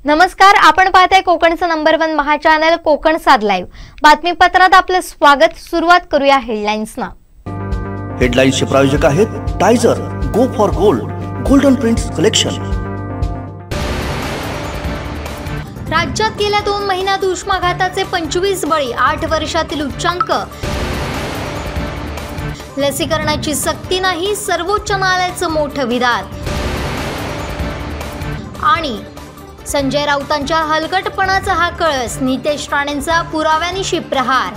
नमस्कार, आपण पाहताय कोकणचं नंबर 1 महा चॅनल कोकण साद लाईव्ह. बातमीपत्रात आपलं स्वागत. सुरुवात करूया हेडलाईन्सना. हेडलाईन्सचे प्रायोजक आहेत Tyzer, go for gold, golden prints collection. राज्यात गेल्या 2 महिन्यात उष्माघाताचे 25 बळी, 8 वर्षातील उच्चांक. लसीकरणाची सक्ती नाही, सर्वोच्च न्यायालयाचं मोठं विधान. आणि संजय राऊतांच्या हलगटपणाचा हा कळस, नितेश राणेंचा पुराव्यानिशी प्रहार.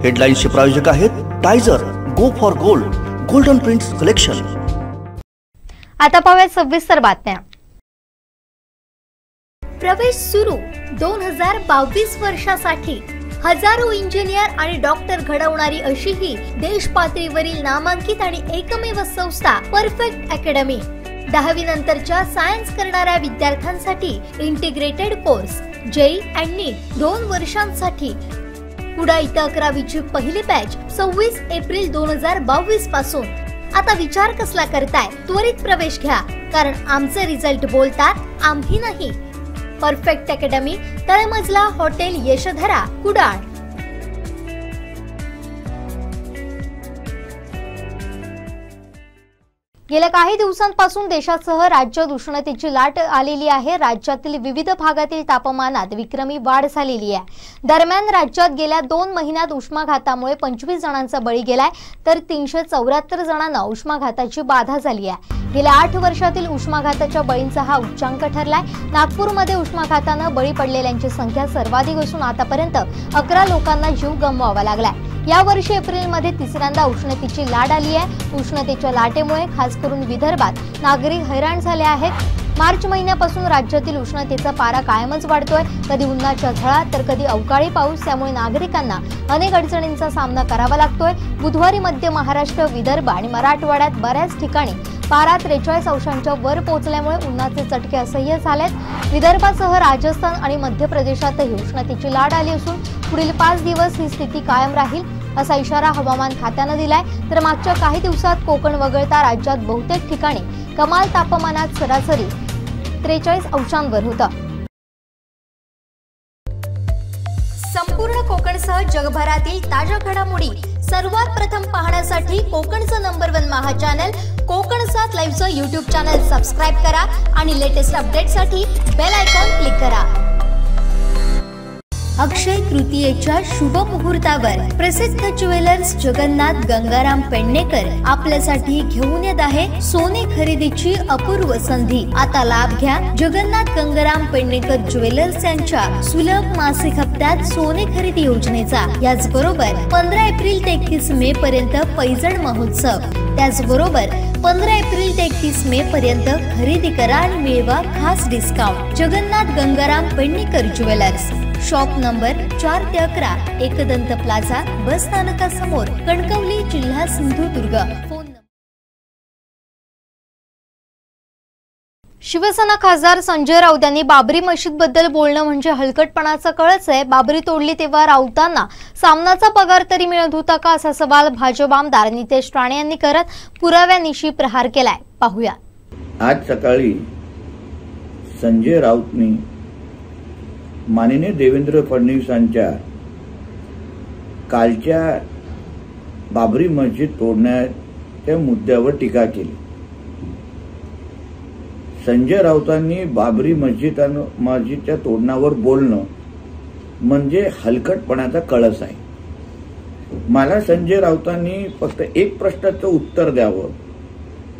हेडलाईन्सचे प्रायोजक आहेत Tyzer, go for gold, golden prints collection. आता पाहूया सविस्तर बातम्या. प्रवेश सुरू 2022 वर्षासाठी. हजारो इंजिनियर आणि डॉक्टर घडवणारी अशी ही देश पातळीवरील नामांकित आणि एकमेव संस्था परफेक्ट अकॅडमी. 10वी नंतरच्या सायन्स करणाऱ्या विद्यार्थ्यांसाठी इंटिग्रेटेड कोर्स, जेई आणि नीट 2 वर्षांसाठी. पुढे इथं 11वीची पहिली बॅच 26 एप्रिल 2022 पासून. आता विचार कसला करताय? त्वरित प्रवेश घ्या, कारण आमचे रिझल्ट बोलतात, आम्ही नाही. परफेक्ट अकॅडमी, तळमजला, हॉटेल यशोधरा, कुडाळ. गेल्या काही दिवसांपासून देशासह राज्यात उष्णतेची लाट आलेली आहे. राज्यातील विविध भागातील तापमानात विक्रमी वाढ झालेली आहे. दरम्यान राज्यात गेल्या 2 महिन्यात उष्माघातामुळे 25 जणांचा बळी गेलाय, तर 374 जणांना उष्माघाताची बाधा झाली आहे. गेल्या 8 वर्षातील उष्माघाताच्या बळींचा हा उच्चांक ठरलाय. नागपूरमध्ये उष्माघाताने बळी पडलेल्यांची संख्या सर्वाधिक असून आतापर्यंत 11 लोकांना जीव गमवावा लागलाय. या वर्षी एप्रिलमध्ये तिसऱ्यांदा उष्णतेची लाट आली आहे. उष्णतेच्या लाटेमुळे खास करून विदर्भात नागरिक हैराण झाले आहेत. मार्च महिन्यापासून राज्यातील उष्णतेचा पारा कायमच वाढतोय. कधी उन्हाच्या झळा तर कधी अवकाळी पाऊस. त्यामुळे नागरिकांना अनेक अडचणींचा सामना करावा लागतोय. बुधवारी मध्य महाराष्ट्र, विदर्भ आणि मराठवाड्यात बऱ्याच ठिकाणी पारा 43 अंशांच्या वर पोहोचल्यामुळे उन्हाचे चटके असह्य झालेत. विदर्भासह राजस्थान आणि मध्य प्रदेशातही उष्णतेची लाट आली असून पुढील 5 दिवस ही स्थिती कायम राहील, असा इशारा हवामान खात्याने दिलाय. तर मागच्या काही दिवसात कोकण वगळता राज्यात बहुतेक ठिकाणी कमाल तापमानात सरासरी 43 अंशांवर होतं. संपूर्ण कोकणसह जगभरातील ताज्या घडामोडी सर्वात प्रथम पाहण्यासाठी कोकणचं नंबर 1 महा चॅनल कोकण साद लाईव्हचं YouTube चॅनल सबस्क्राइब करा आणि लेटेस्ट अपडेटसाठी बेल आयकॉन क्लिक करा. अक्षय तृतीयेच्या शुभ मुहूर्तावर प्रसिद्ध ज्वेलर्स जगन्नाथ गंगाराम पेडणेकर आपल्यासाठी घेऊन येत आहे सोने खरेदीची अपूर्व संधी. आता लाभ घ्या जगन्नाथ गंगाराम पेडणेकर ज्वेलर्स यांच्या सुलभ मासिक हप्त्यात सोने खरेदी योजनेचा. याचबरोबर 15 एप्रिल ते 31 मे पर्यंत पैजण महोत्सव. त्याचबरोबर 15 एप्रिल ते 31 मे पर्यंत खरेदी करा आणि मिळवा खास discount. Jagannath Gangaram Pednekar jewellers, shop number 4 ते 11, एकदंत प्लाझा, बस स्थानकासमोर, कणकवली, जिल्हा सिंधुदुर्ग. फोन. शिवसेना खासदार संजय राऊत यांनी बाबरी मशीद बद्दल बोलणं म्हणजे हलकटपणाचा कळस आहे. बाबरी तोडली तेव्हा राऊतांना सामनाचा पगार तरी मिळत होता का, असा सवाल भाजप आमदार नितेश राणे यांनी करत पुराव्यानिशी प्रहार केलाय. पाहूया. आज सकाळी संजय राऊतनी माननीय देवेंद्र फडणवीसांच्या कालच्या बाबरी मस्जिद तोडण्याच्या मुद्द्यावर टीका केली. संजय राऊतांनी बाबरी मस्जिदच्या तोडण्यावर बोलणं म्हणजे हलकटपणाचा कळस आहे. मला संजय राऊतांनी फक्त एक प्रश्नाचं उत्तर द्यावं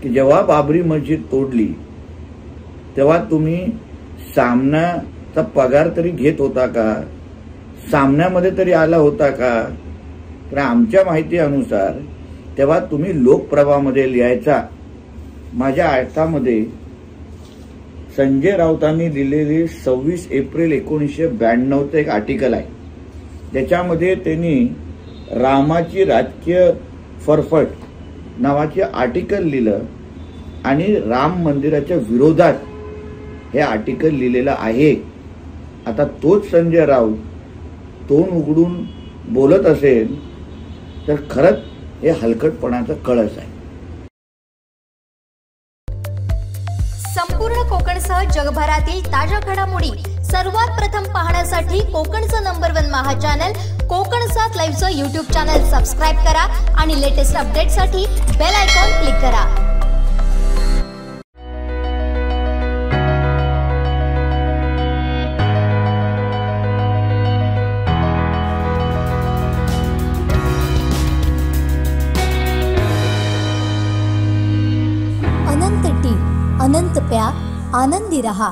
की जेव्हा बाबरी मस्जिद तोडली तेव्हा तुम्ही सामनाचा पगार तरी घेत होता का, सामन्यामध्ये तरी आला होता का? तर आमच्या माहिती अनुसार तेव्हा तुम्ही लोकप्रभामध्ये लिहायचा. माझ्या आयतामध्ये संजय राऊतांनी दिलेली 26 एप्रिल 1992चं एक आर्टिकल आहे. त्याच्यामध्ये त्यांनी रामाची राजकीय फरफट नावाचे आर्टिकल लिहिलं आणि राम मंदिराच्या विरोधात हे आर्टिकल लिहिलेलं आहे. आता तोच संजय राऊत तोंड उघडून बोलत असेल तर खरंच हे हलकटपणाचा कळस आहे. संपूर्ण कोकण कोकणसह जगभरातील ताज्या घडामोडी सर्वात प्रथम पाहण्यासाठी कोकणचं नंबर 1 महा चॅनल कोकण 7 लाईव्हचं YouTube चॅनल सबस्क्राइब करा आणि लेटेस्ट अपडेटसाठी बेल आयकॉन क्लिक करा। अनंत टीव्ही, अनंत प्यार, आनंदी रहा।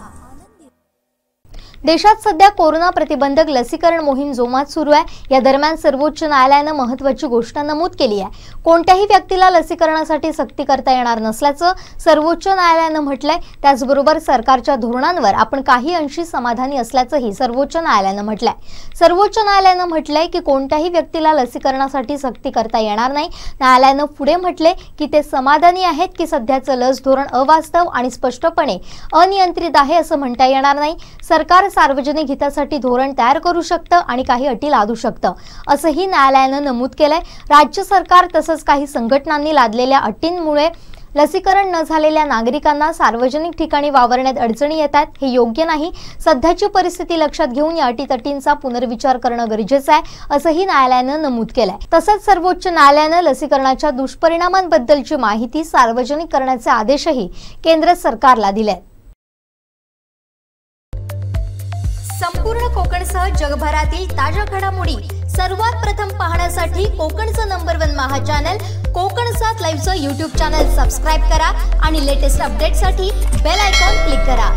देशात सध्या कोरोना प्रतिबंधक लसीकरण मोहीम जोमात सुरू आहे। या दरम्यान सर्वोच्च न्यायालयाने महत्त्वाची गोष्ट नमूद केली आहे। कोणत्याही व्यक्तीला लसीकरणासाठी सक्ती करता येणार नसल्याचं सर्वोच्च न्यायालयाने म्हटलंय। त्याचबरोबर सरकारच्या धोरणांवर आपण काही अंशी समाधानी असल्याचंही सर्वोच्च न्यायालयाने म्हटलंय। सर्वोच्च न्यायालयाने म्हटलंय की कोणत्याही व्यक्तीला लसीकरणासाठी सक्ती करता येणार नाही। न्यायालयाने पुढे म्हटले की ते समाधानी आहेत की सध्याचं लस धोरण अवास्तव आणि स्पष्टपणे अनियंत्रित आहे असं म्हणता येणार नाही। सरकार सार्वजनिक हितासाठी धोरण तयार करू शकतं आणि काही अटी लादू शकतं असंही न्यायालयाने नमूद केलंय। राज्य सरकार तसंच काही संघटनांनी लादलेल्या अटींमुळे लसीकरण न झालेल्या नागरिकांना सार्वजनिक ठिकाणी वावरण्यात अडचणी येतात, हे योग्य नाही। सध्याची परिस्थिती लक्षात घेऊन या अटीतटींचा पुनर्विचार करणं गरजेचं आहे असंही न्यायालयाने नमूद केलंय। तसंच सर्वोच्च न्यायालयाने लसीकरणाच्या दुष्परिणामांबद्दलची माहिती सार्वजनिक करण्याचे आदेशही केंद्र सरकारला दिले। संपूर्ण कोकणसह जगभरातील ताज्या घडामोडी सर्वात प्रथम पाहण्यासाठी कोकणचं नंबर 1 महा चॅनल कोकण 7 लाईव्हचं YouTube चॅनल सबस्क्राइब करा आणि लेटेस्ट अपडेटसाठी बेल आयकॉन क्लिक करा।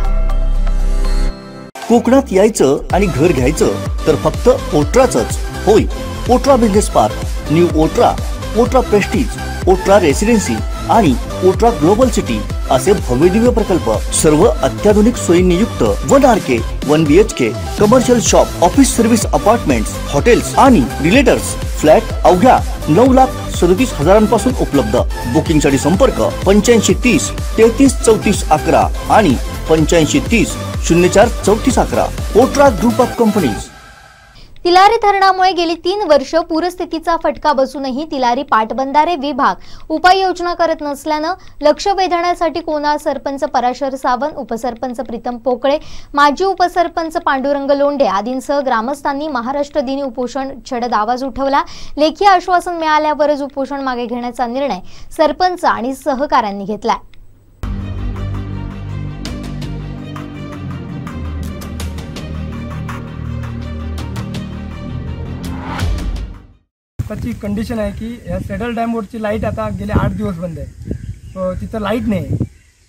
कोकणात यायचं आणि घर घ्यायचं तर फक्त ओट्राचंच होय। Otra business park, new Otra, Otra prestige, Otra residency आणि ओट्रा ग्लोबल सिटी असे भव्यदिव्य प्रकल्प, सर्व अत्याधुनिक सोयींनी युक्त 1 RK 1 BHK commercial shop, office service apartments, hotels आणि रिलेटर्स फ्लॅट अवघ्या 9,37,000 उपलब्ध। बुकिंग साठी संपर्क 8530 33 34 11 आणि 8530 04 34 11। ओट्रा ग्रुप ऑफ कंपनीज। तिलारी धरणामुळे गेली 3 वर्ष पूरस्थितीचा फटका बसूनही तिलारी पाटबंधारे विभाग उपाययोजना करत नसल्यानं लक्ष वेधण्यासाठी कोनाळ सरपंच पराशर सावंत, उपसरपंच प्रीतम पोकळे, माजी उपसरपंच पांडुरंग लोंढे आदींसह ग्रामस्थांनी महाराष्ट्र दिनी उपोषण छेडत आवाज उठवला। लेखी आश्वासन मिळाल्यावरच उपोषण मागे घेण्याचा निर्णय सरपंच आणि सहकाऱ्यांनी घेतलाय। त्याची कंडिशन आहे की या सेडल डॅमवरची लाईट आता गेले 8 दिवस बंद आहे। तिथं लाईट नाही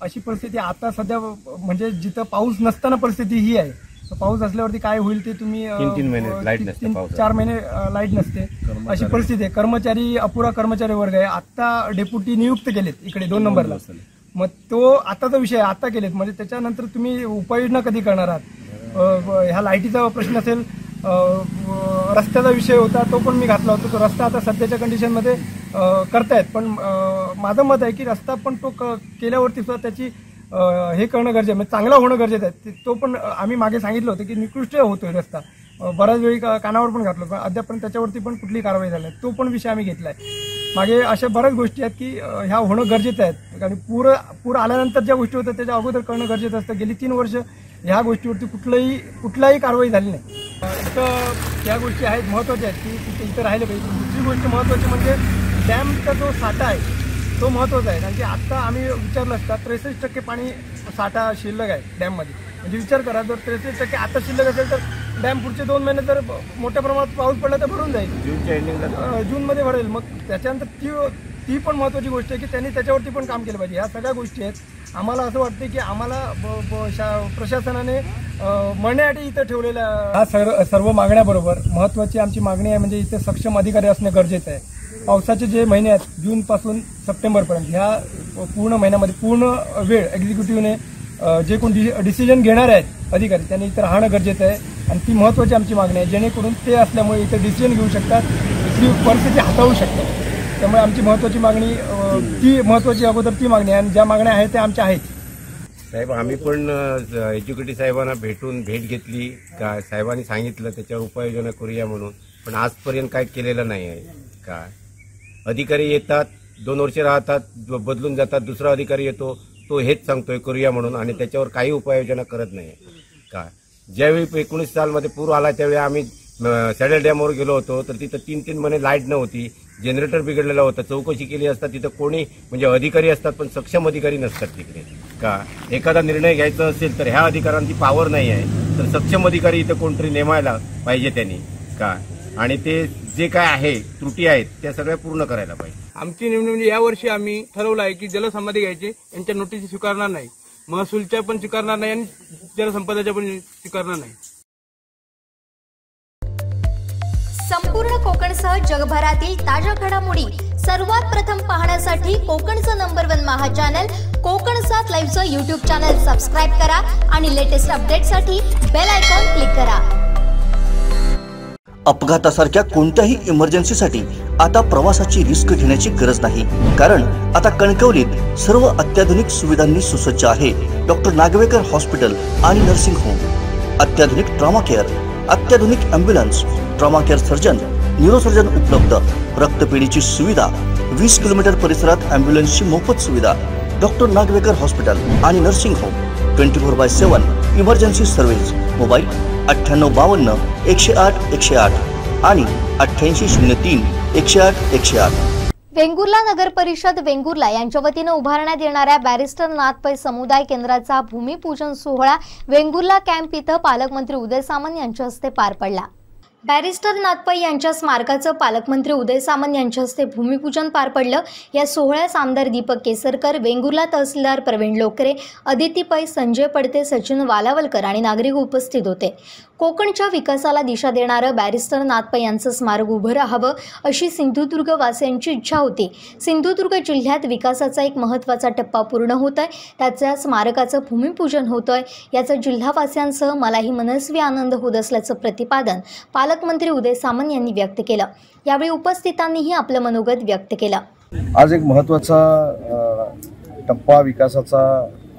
अशी परिस्थिती आता सध्या, म्हणजे जिथं पाऊस नसताना परिस्थिती ही आहे। पाऊस असल्यावरती काय होईल ते तुम्ही 3 महिने लाईट नसते, 4 महिने लाईट नसते अशी परिस्थिती आहे। कर्मचारी अपुरा कर्मचारी वर्ग आहे। आता डेप्युटी नियुक्त केलेत इकडे 2 नंबरला, मग तो आताचा विषय आता केलेत, म्हणजे त्याच्यानंतर तुम्ही उपाययोजना कधी करणार आहात? ह्या लाईटीचा प्रश्न असेल, रस्त्याचा विषय होता तो पण मी घातला होता। तो रस्ता आता सध्याच्या कंडिशनमध्ये करतायत, पण माझं मत आहे की रस्ता पण तो केल्यावरती सुद्धा त्याची हे करणं गरजेचं आहे, म्हणजे चांगला होणं गरजेचं आहे। तो पण आम्ही मागे सांगितलं होतं की निकृष्ट होतोय रस्ता, बऱ्याच वेळी कानावर पण घातलं, पण अद्याप पण त्याच्यावरती पण कुठली कारवाई झाली नाही। तो पण विषय आम्ही घेतलाय। मागे अशा बऱ्याच गोष्टी आहेत की ह्या होणं गरजेचं आहे, आणि पूर आल्यानंतर ज्या गोष्टी होत्या त्याच्या अगोदर करणं गरजेचं असतं। गेली 3 वर्ष ह्या गोष्टीवरती कुठलाही कारवाई झाली नाही। इथं त्या गोष्टी आहेत महत्त्वाच्या आहेत की तिथे इथं राहिले पाहिजे। दुसरी गोष्ट महत्त्वाची म्हणजे डॅमचा जो साठा आहे तो महत्त्वाचा आहे, कारण की आता आम्ही विचारलं असता 63% पाणी साठा शिल्लक आहे डॅममध्ये। म्हणजे विचार करा, जर 63% आता शिल्लक असेल तर डॅम पुढचे 2 महिने जर मोठ्या प्रमाणात पाऊस पडला तर भरून जाईल, जूनच्या एंडिंगला जूनमध्ये भरेल। मग त्याच्यानंतर ती पण महत्त्वाची गोष्ट आहे की त्यांनी त्याच्यावरती पण काम केलं पाहिजे। ह्या सगळ्या गोष्टी आहेत। आम्हाला असं वाटतं की आम्हाला प्रशासनाने म्हणण्यासाठी इथं ठेवलेल्या ह्या सर्व मागण्याबरोबर महत्त्वाची आमची मागणी आहे म्हणजे इथे सक्षम अधिकारी असणे गरजेचं आहे। पावसाचे जे महिने आहेत जून पासून सप्टेंबरपर्यंत, ह्या पूर्ण महिन्यामध्ये पूर्ण वेळ एक्झिक्युटिव्हने जे कोण डिसिजन घेणारे आहेत अधिकारी त्यांनी इथं राहणं गरजेचं आहे, आणि ती महत्त्वाची आमची मागणी आहे, जेणेकरून ते असल्यामुळे इथं डिसिजन घेऊ शकतात, इथली परिस्थिती हाताळू शकतात। त्यामुळे आमची महत्त्वाची मागणी ती महत्त्वाची अगोदर ती मागणी आहे, आणि ज्या मागण्या आहेत त्या आमच्या आहेत। साहेब, आम्ही पण एज्युकेटिव्ह साहेबांना भेट घेतली, का साहेबांनी सांगितलं त्याच्यावर उपाययोजना करूया म्हणून, पण आजपर्यंत काय केलेलं नाही आहे। काय अधिकारी येतात, 2 वर्ष राहतात, बदलून जातात, दुसरा अधिकारी येतो, तो हेच सांगतोय करूया म्हणून, आणि त्याच्यावर काही उपाययोजना करत नाही का. ज्यावेळी 19 सालमध्ये पूर आला त्यावेळी आम्ही सॅडल डॅमवर गेलो होतो, तर तिथं 3-3 महिने लाईट नव्हती, जनरेटर बिघडलेला होता. चौकशी केली असता तिथं कोणी म्हणजे अधिकारी असतात पण सक्षम अधिकारी नसतात तिकडे का. एखादा निर्णय घ्यायचा असेल तर ह्या अधिकाऱ्यांची पावर नाही आहे, तर सक्षम अधिकारी इथं कोणतरी नेमायला पाहिजे त्यांनी का. आणि ते जे काय आहे त्रुटी आहेत त्या सगळ्या पूर्ण करायला पाहिजे. आमची नेमणी म्हणजे यावर्षी आम्ही ठरवलं आहे की जलसमाधी घ्यायचे, यांच्या नोटीस स्वीकारणार नाही, महसूलच्या पण स्वीकारणार नाही आणि जलसंपदाच्या पण स्वीकारणार नाही. संपूर्ण कोकणसह जगभरातील ताज्या घडामोडी सर्वात प्रथम पाहण्यासाठी कोकणचं नंबर 1 महा चॅनल कोकण 7 लाईव्हचं यूट्यूब चॅनल सबस्क्राईब करा आणि लेटेस्ट अपडेटसाठी बेल आयकॉन क्लिक करा. अपघातासारख्या कोणत्याही इमर्जन्सीसाठी आता प्रवासाची रिस्क घेण्याची गरज नाही, कारण आता कणकवलीत सर्व अत्याधुनिक सुविधांनी सुसज्ज आहे डॉक्टर नागवेकर हॉस्पिटल आणि नर्सिंग होम. अत्याधुनिक ट्रॉमा केअर, अत्याधुनिक ambulance, trauma care surgeon, neurosurgeon उपलब्ध, रक्तपेढीची सुविधा, 20 किलोमीटर परिसरात ॲम्ब्युलन्सची मोफत सुविधा. डॉक्टर नागवेकर हॉस्पिटल आणि nursing home 24/7 emergency service. Mobile 9852 108 108 आणि 8803 108 108. वेंगुर्ला नगर परिषद वेंगुर्ला यांच्या वतीने उभारण्यात येणाऱ्या बॅरिस्टर नाथ पै समुदाय केंद्राचा भूमिपूजन सोहळा वेंगुर्ला कॅम्प इथं पालकमंत्री उदय सामंत यांच्या हस्ते पार पडला. बॅरिस्टर नाथ पै यांच्या स्मारकाचं पालकमंत्री उदय सामंत यांच्या हस्ते भूमिपूजन पार पडलं. या सोहळ्यास आमदार दीपक केसरकर, वेंगुर्ला तहसीलदार प्रवीण लोकरे, अदिती पै, संजय पडते, सचिन वालावलकर आणि नागरिक उपस्थित होते. कोकणच्या विकासाला दिशा देणारं बॅरिस्टर नाथ पै यांचं स्मारक उभं राहावं अशी सिंधुदुर्गवासियांची इच्छा होती. सिंधुदुर्ग जिल्ह्यात विकासाचा एक महत्त्वाचा टप्पा पूर्ण होत आहे, त्याच्या स्मारकाचं भूमिपूजन होतं आहे. याचा जिल्हावासियांसह मलाही मनस्वी आनंद होत असल्याचं प्रतिपादन पालकमंत्री उदय सामंत यांनी व्यक्त केलं. यावेळी उपस्थितांनीही आपलं मनोगत व्यक्त केलं. आज एक महत्त्वाचा टप्पा विकासाचा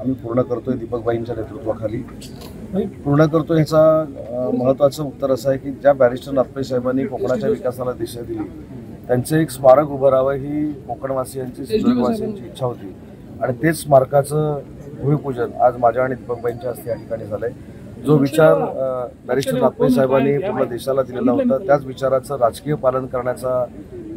आम्ही पूर्ण करतोय दीपकबाईंच्या नेतृत्वाखाली. पूर्ण करतो ह्याचा महत्त्वाचं उत्तर असं आहे की ज्या बॅरिस्टर नाथ पै साहेबांनी कोकणाच्या विकासाला दिशा दिली, त्यांचं एक स्मारक उभं राहावं ही कोकणवासियांची, सिंधुदुर्गवासियांची इच्छा होती. आणि तेच स्मारकाचं भूमिपूजन आज माझ्या आणि दीपकबाईंच्या हस्ते या ठिकाणी झालं आहे. जो विचार बॅरिस्टर नाथ पै साहेबांनी पूर्ण देशाला दिलेला होता, त्याच विचाराचं राजकीय पालन करण्याचा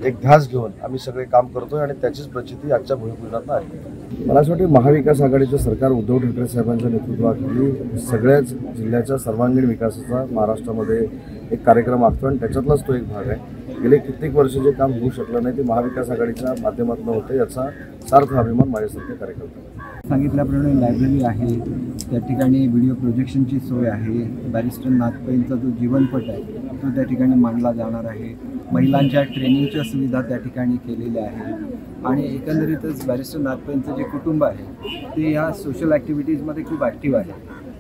एक ध्यास घेऊन आम्ही सगळे काम करतोय आणि त्याचीच प्रचिती आजच्या भूमिपूजनात आहे. मला असं वाटतं महाविकास आघाडीचं सरकार उद्धव ठाकरे साहेबांच्या नेतृत्वाखाली सगळ्याच जिल्ह्याच्या सर्वांगीण विकासाचा महाराष्ट्रामध्ये एक कार्यक्रम आखतो आणि त्याच्यातलाच तो एक भाग आहे. गेले कित्येक वर्ष जे काम होऊ शकलं नाही ते महाविकास आघाडीच्या माध्यमातून होतं, याचा सार्थ अभिमान माझ्यासारख्या कार्यकर्त्यांना. सांगितल्याप्रमाणे लायब्ररी आहे, त्या ठिकाणी व्हिडिओ प्रोजेक्शनची सोय आहे. बॅरिस्टर नाथ पैंचा जो जीवनपट आहे तो त्या ठिकाणी मांडला जाणार आहे. महिलांच्या ट्रेनिंगच्या सुविधा त्या ठिकाणी केलेल्या आहेत आणि एकंदरीतच बॅरिस्टर नाथ पैंचं जे कुटुंब आहे ते या सोशल ॲक्टिव्हिटीजमध्ये खूप ॲक्टिव्ह आहे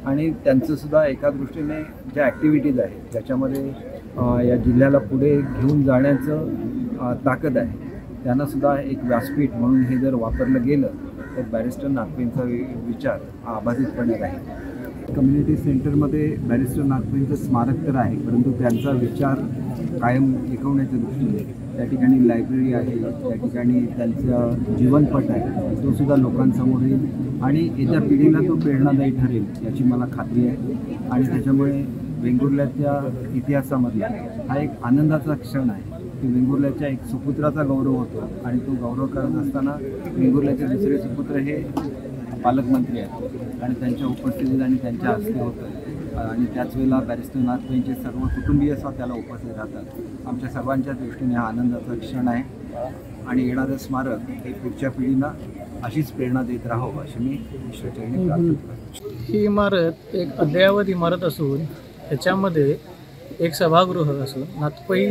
आणि त्यांचंसुद्धा एका दृष्टीने ज्या ॲक्टिव्हिटीज आहेत ज्याच्यामध्ये या जिल्ह्याला पुढे घेऊन जाण्याचं ताकद आहे, त्यांनासुद्धा एक व्यासपीठ म्हणून हे जर वापरलं गेलं तर बॅरिस्टर नाथ पैंचा विचार अबाधितपणे राहील. कम्युनिटी सेंटरमध्ये बॅरिस्टर नाथ पैंचं स्मारक तर आहे, परंतु त्यांचा विचार कायम टिकवण्याच्या दृष्टीने त्या ठिकाणी लायब्ररी आहे, त्या ठिकाणी त्यांचं जीवनपट आहे तो सुद्धा लोकांसमोर येईल आणि येत्या पिढीला तो प्रेरणादायी ठरेल याची मला खात्री आहे. आणि त्याच्यामुळे वेंगुर्ल्याच्या इतिहासामधला हा एक आनंदाचा क्षण आहे की वेंगुर्ल्याच्या एक सुपुत्राचा गौरव होतो आणि तो गौरव करत असताना वेंगुर्ल्याचे दुसरे सुपुत्र हे पालकमंत्री आहेत आणि त्यांच्या उपस्थितीत आणि त्यांच्या हस्ते होतं आणि त्याच वेळेला बॅरिस्टर नाथ पैंचे सर्व कुटुंबीय त्याला उपस्थित राहतात. आमच्या सर्वांच्या दृष्टीने हा आनंदाचा क्षण आहे आणि येणारं स्मारक हे पुढच्या पिढीला अशीच प्रेरणा देत राहावं अशी मी ईश्वरचरणी प्रार्थना करतो. ही इमारत एक अद्ययावत इमारत असून त्याच्यामध्ये एक सभागृह असून नाथ पै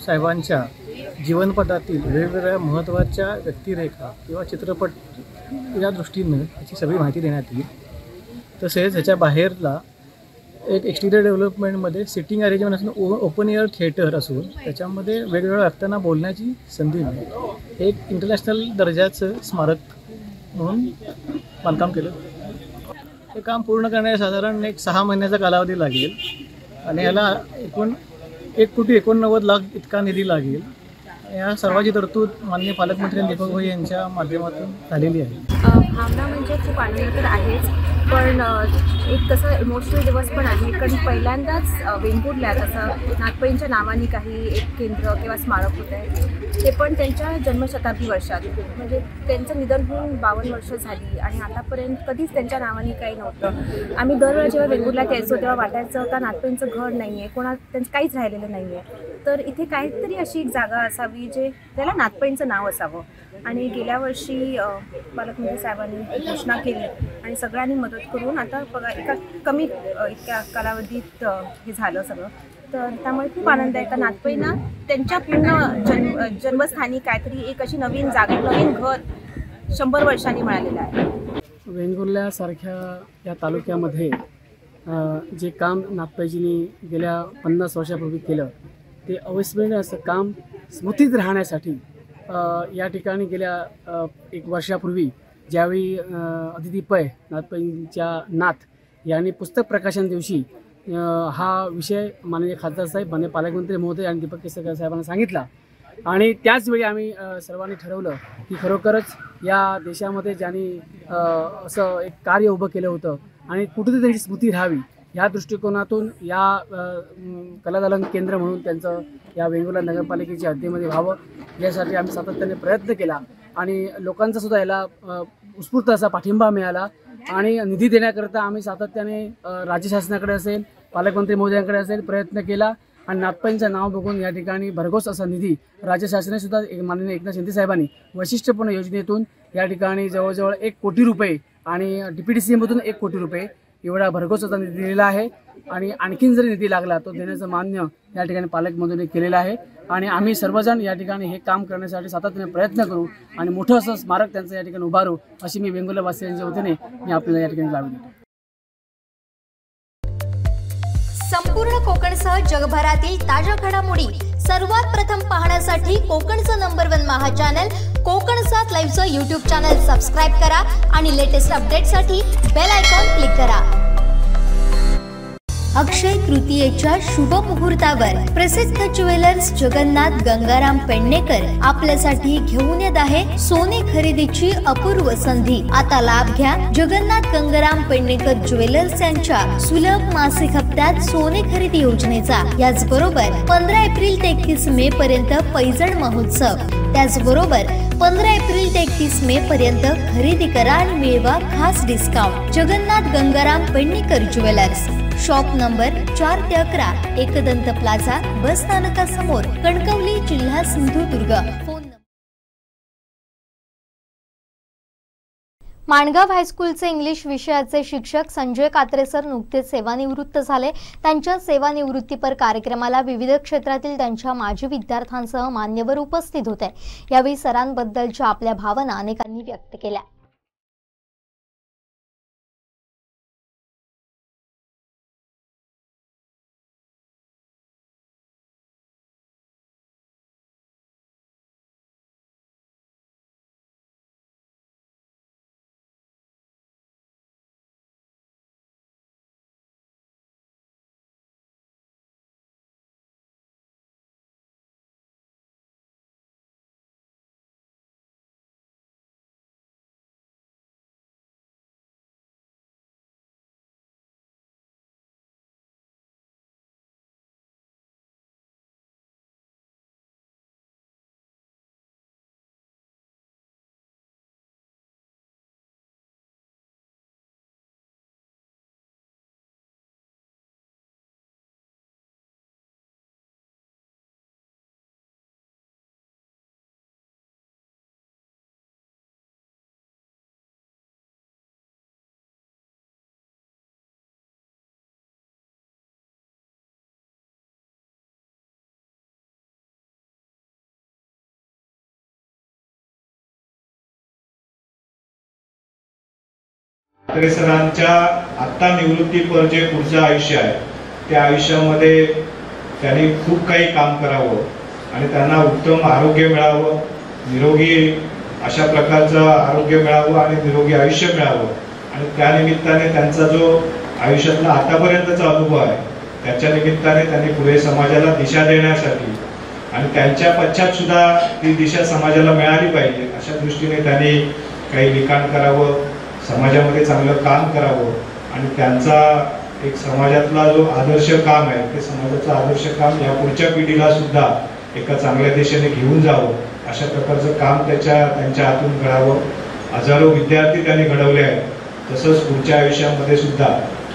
साहेबांच्या जीवनपटातील वेगवेगळ्या महत्त्वाच्या व्यक्तिरेखा किंवा चित्रपट या दृष्टीनं याची सगळी माहिती देण्यात येईल. तसेच ह्याच्या बाहेरला एक एक्सटिरियर डेव्हलपमेंटमध्ये सिटिंग अरेंजमेंट असून ओपन एअर थिएटर असून त्याच्यामध्ये वेगवेगळ्या व्यक्तींना बोलण्याची संधी मिळेल. एक इंटरनॅशनल दर्जाचं स्मारक म्हणून बांधकाम केलं. हे काम पूर्ण करण्यास साधारण एक 6 महिन्याचा कालावधी लागेल आणि याला एकूण 1,89,00,000 इतका निधी लागेल या सर्वांची तरतूद माननीय पालकमंत्री दीपक भाई यांच्या माध्यमातून झालेली आहे. भावना म्हणजे खूप आनंद तर आहेच, पण एक तसं इमोशनल दिवस पण आहे, कारण पहिल्यांदाच वेंगुर्ल्यात असं नागपईंच्या नावाने काही एक केंद्र किंवा स्मारक होत आहे, ते पण त्यांच्या जन्मशताब्दी वर्षात. म्हणजे त्यांचं निधन होऊन 52 वर्ष झाली आणि आतापर्यंत कधीच त्यांच्या नावाने काही नव्हतं. आम्ही दरवेळा जेव्हा वेंगुर्ल्यात यायचो तेव्हा वाटायचं का नागपईंचं घर नाही आहे, त्यांचं काहीच राहिलेलं नाही आहे, तर इथे काहीतरी अशी एक जागा असावी जे त्याला नागपईंचं नाव असावं. आणि गेल्या वर्षी पालकमंत्री साहेबांनी घोषणा केली आणि सगळ्यांनी मदत करून आता बघा इतक्या कालावधीत हे झालं सगळं. तर त्यामुळे खूप आनंद आहे का नागपईंना त्यांच्या पूर्ण जन्मस्थानी काहीतरी एक अशी नवीन जागा, नवीन घर 100 वर्षांनी मिळालेलं आहे. वेंगुर्ल्यासारख्या या तालुक्यामध्ये जे काम नागपईजींनी गेल्या 50 वर्षापूर्वी केलं ते अविस्मरणीय असं काम स्मृतीत राहण्यासाठी या ठिकाणी गेल्या 1 वर्षापूर्वी ज्यावेळी अदिती पै नागपईंच्या नाथ यांनी पुस्तक प्रकाशन दिवशी हा विषय माननीय खासदार साहेब, माननीय पालकमंत्री महोदय आणि दीपक केसरकर साहेबांना सांगितला आणि त्याचवेळी आम्ही सर्वांनी ठरवलं की खरोखरच या देशामध्ये ज्यांनी असं एक कार्य उभं केलं होतं आणि कुठेतरी त्यांची स्मृती राहावी या दृष्टिकोनातून या कलादालन केंद्र म्हणून त्यांचं या वेंगुर्ला नगरपालिकेच्या हद्दीमध्ये व्हावं यासाठी आम्ही सातत्याने प्रयत्न केला आणि लोकांचा सुद्धा याला उत्स्फूर्त असा पाठिंबा मिळाला आणि निधी देण्याकरता आम्ही सातत्याने राज्य शासनाकडे असेल, पालकमंत्री महोदयांकडे असेल प्रयत्न केला आणि नागपईंचं नाव बघून या ठिकाणी भरघोस असा निधी राज्य शासनाने सुद्धा माननीय एकनाथ शिंदे साहेबांनी वैशिष्ट्यपूर्ण योजनेतून या ठिकाणी जवळजवळ 1 कोटी रुपये आणि DPDCमधून 1 कोटी रुपये एवढा भरघोस असा निधी दिलेला आहे आणि आणखीन जरी निधी लागला तो देण्याचं मान्य या ठिकाणी पालकमंत्र्यांनी केलेलं आहे आणि आम्ही सर्वजण या ठिकाणी हे काम करण्यासाठी सातत्याने प्रयत्न करू आणि मोठं असं स्मारक त्यांचं या ठिकाणी उभारू अशी मी वेंगुर्ल्यावासियांच्या वतीने मी आपल्याला या ठिकाणी लावली देतो. संपूर्ण कोकणसह जगभरातील ताज्या घडामोडी सर्वात प्रथम पाहण्यासाठी कोकणचं नंबर 1 महा चॅनल कोकण 7 लाईव्हचं YouTube चॅनल सबस्क्राईब करा आणि लेटेस्ट अपडेटसाठी बेल आयकॉन क्लिक करा. अक्षय तृतीयेच्या शुभ मुहूर्तावर प्रसिद्ध ज्वेलर्स जगन्नाथ गंगाराम पेडणेकर आपल्यासाठी घेऊन येत आहे सोने खरेदीची अपूर्व संधी. आता लाभ घ्या जगन्नाथ गंगाराम पेडणेकर ज्वेलर्स यांच्या सुलभ मासिक हप्त्यात सोने खरेदी योजनेचा. याचबरोबर 15 एप्रिल ते 31 मे पर्यंत पैजण महोत्सव. त्याचबरोबर 15 एप्रिल ते 31 मे पर्यंत खरेदी करा आणि मिळवा खास discount. Jagannath Gangaram Pednekar jewellers, shop number 4 ते 11, एकदंत प्लाझा, बस स्थानकासमोर, कणकवली, जिल्हा सिंधुदुर्ग. फोन. माणगाव हायस्कूलचे इंग्लिश विषयाचे शिक्षक संजय कात्रे सर नुकतेच सेवानिवृत्त झाले. त्यांच्या सेवानिवृत्तीपर कार्यक्रमाला विविध क्षेत्रातील त्यांच्या माजी विद्यार्थ्यांसह मान्यवर उपस्थित होते. यावेळी सरांबद्दलच्या आपल्या भावना अनेकांनी व्यक्त केल्या. कात्रे सरांच्या आत्ता निवृत्तीपर जे पुढचं आयुष्य आहे त्या आयुष्यामध्ये त्यांनी खूप काही काम करावं आणि त्यांना उत्तम आरोग्य मिळावं, निरोगी अशा प्रकारचं आरोग्य मिळावं आणि निरोगी आयुष्य मिळावं आणि त्या निमित्ताने त्यांचा जो आयुष्यातला आतापर्यंतचा अनुभव आहे त्याच्या निमित्ताने त्यांनी पुढे समाजाला दिशा देण्यासाठी आणि त्यांच्या पश्चात सुद्धा ती दिशा समाजाला मिळाली पाहिजे अशा दृष्टीने त्यांनी काही लिखाण करावं, समाजामध्ये चांगलं काम करावं आणि त्यांचा एक समाजातला जो आदर्श काम आहे ते समाजाचं आदर्श काम या पुढच्या पिढीला सुद्धा एका चांगल्या दिशेने घेऊन जावं अशा प्रकारचं काम त्यांच्या हातून घडावं. हजारो विद्यार्थी त्यांनी घडवले आहेत. तसंच पुढच्या आयुष्यामध्ये सुद्धा,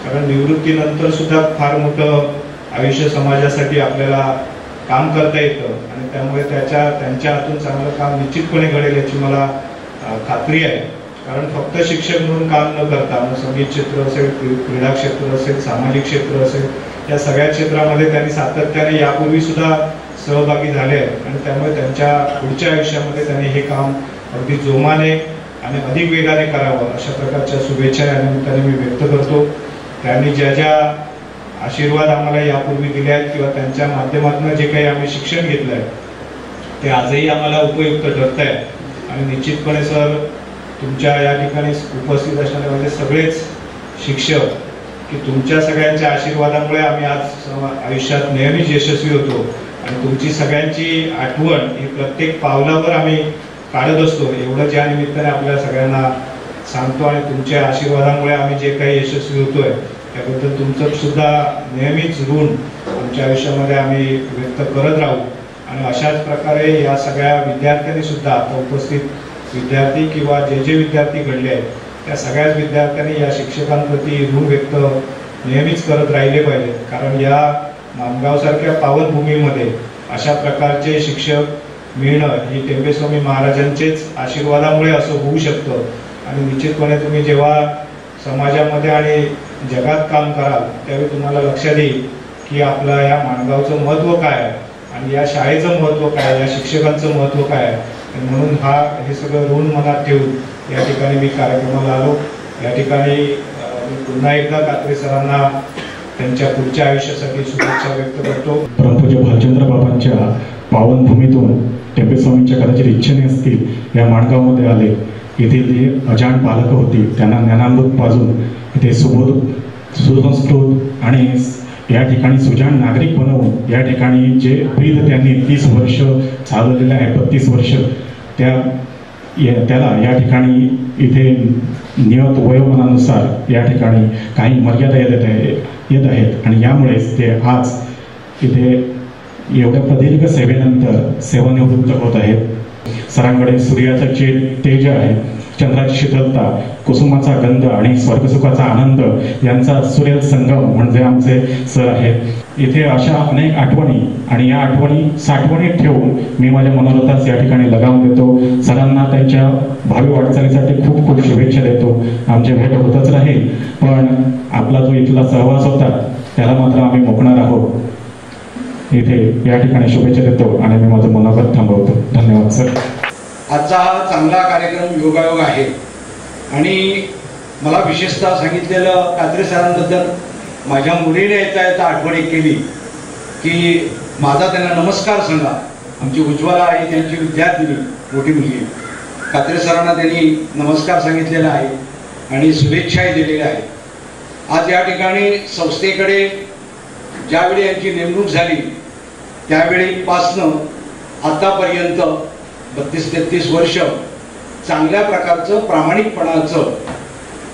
कारण निवृत्तीनंतर सुद्धा फार मोठं आयुष्य समाजासाठी आपल्याला काम करता येतं आणि त्यामुळे त्यांच्या हातून चांगलं काम निश्चितपणे घडेल याची मला खात्री आहे. कारण फक्त शिक्षक म्हणून काम न करता मग संगीत क्षेत्र असेल, क्रीडा क्षेत्र असेल, सामाजिक क्षेत्र असेल, या सगळ्या क्षेत्रामध्ये त्यांनी सातत्याने यापूर्वी सुद्धा सहभागी झाले आहेत आणि त्यामुळे त्यांच्या पुढच्या आयुष्यामध्ये त्यांनी हे काम अगदी जोमाने आणि अधिक वेगाने करावं अशा प्रकारच्या शुभेच्छा या निमित्ताने मी व्यक्त करतो. त्यांनी ज्या आशीर्वाद आम्हाला यापूर्वी दिले आहेत किंवा त्यांच्या माध्यमातून जे काही आम्ही शिक्षण घेतलं आहे ते आजही आम्हाला उपयुक्त ठरत आहे आणि निश्चितपणे सर तुमच्या या ठिकाणी उपस्थित असणारे म्हणजे सगळेच शिक्षक की तुमच्या सगळ्यांच्या आशीर्वादामुळे आम्ही आज आयुष्यात नेहमीच यशस्वी होतो आणि तुमची सगळ्यांची आठवण ही प्रत्येक पावलावर आम्ही काढत असतो. एवढं ज्या निमित्ताने आपल्या सगळ्यांना सांगतो आणि तुमच्या आशीर्वादामुळे आम्ही जे काही यशस्वी होतोय त्याबद्दल तुमचं सुद्धा नेहमीच ऋण आमच्या आयुष्यामध्ये आम्ही व्यक्त करत राहू आणि अशाच प्रकारे या सगळ्या विद्यार्थ्यांनी सुद्धा आता उपस्थित विद्यार्थी किंवा जे विद्यार्थी घडले आहेत त्या सगळ्याच विद्यार्थ्यांनी या शिक्षकांप्रती ऋण व्यक्त नेहमीच करत राहिले पाहिजे. कारण या माणगावसारख्या पावनभूमीमध्ये अशा प्रकारचे शिक्षक मिळणं ही टेंबेस्वामी महाराजांचेच आशीर्वादामुळे असं होऊ शकतं आणि निश्चितपणे तुम्ही जेव्हा समाजामध्ये आणि जगात काम कराल त्यावेळी तुम्हाला लक्षात येईल की आपलं या माणगावचं महत्त्व काय आहे आणि या शाळेचं महत्त्व काय, या शिक्षकांचं महत्त्व काय आहे. आणि म्हणून हे सगळं ऋण मनात ठेवून या ठिकाणी मी कार्यक्रमाला आलो. या ठिकाणी पुन्हा एकदा कात्रे सरांना त्यांच्या पुढच्या आयुष्यासाठी शुभेच्छा व्यक्त करतो. परमपूज्य भालचंद्र बाबांच्या पावनभूमीतून टेंबेस्वामींच्या कदाचित इच्छेने असतील या माणगावमध्ये आले. येथील जे अजाण पालक होती त्यांना ज्ञानामृत पाजून इथे सुसंस्कृत आणि या ठिकाणी सुजाण नागरिक बनवून या ठिकाणी जे ब्रीद त्यांनी 30 वर्ष चालवलेलं आहे, 32 वर्ष त्याला या ठिकाणी इथे नियत वयोमानानुसार या ठिकाणी काही मर्यादा येत आहेत आणि यामुळेच ते आज इथे एवढ्या प्रदीर्घ सेवेनंतर सेवानिवृत्त होत आहेत. सरांकडे सूर्याचं जे तेज आहे, चंद्राची शीतलता, कुसुमाचा गंध आणि स्वर्गसुखाचा आनंद यांचा सुरेल संगम म्हणजे आमचे सर आहेत. इथे अशा अनेक आठवणी आणि या आठवणी साठवणीत ठेवून मी माझ्या मनोरथास या ठिकाणी लगावून देतो. सरांना त्यांच्या भावी वाटचालीसाठी खूप खूप शुभेच्छा देतो. आमची भेट होतच राहील, पण आपला जो इथला सहवास होता त्याला मात्र आम्ही मोकणार आहोत. इथे या ठिकाणी शुभेच्छा देतो आणि मी माझं मनोगत थांबवतो. धन्यवाद सर. आजचा हा चांगला कार्यक्रम योगायोग आहे आणि मला विशेषतः सांगितलेलं कात्रे सरांबद्दल माझ्या मुलीने येता आठवण केली की माझा त्यांना नमस्कार सांगा. आमची उज्ज्वला आहे त्यांची विद्यार्थिनी, मोठी मुलगी. कात्रे सरांना त्यांनी नमस्कार सांगितलेला आहे आणि शुभेच्छाही दिलेल्या आहेत. आज या ठिकाणी संस्थेकडे ज्यावेळी यांची नेमणूक झाली त्यावेळीपासनं आतापर्यंत 32-33 वर्ष चांगल्या प्रकारचं प्रामाणिकपणाचं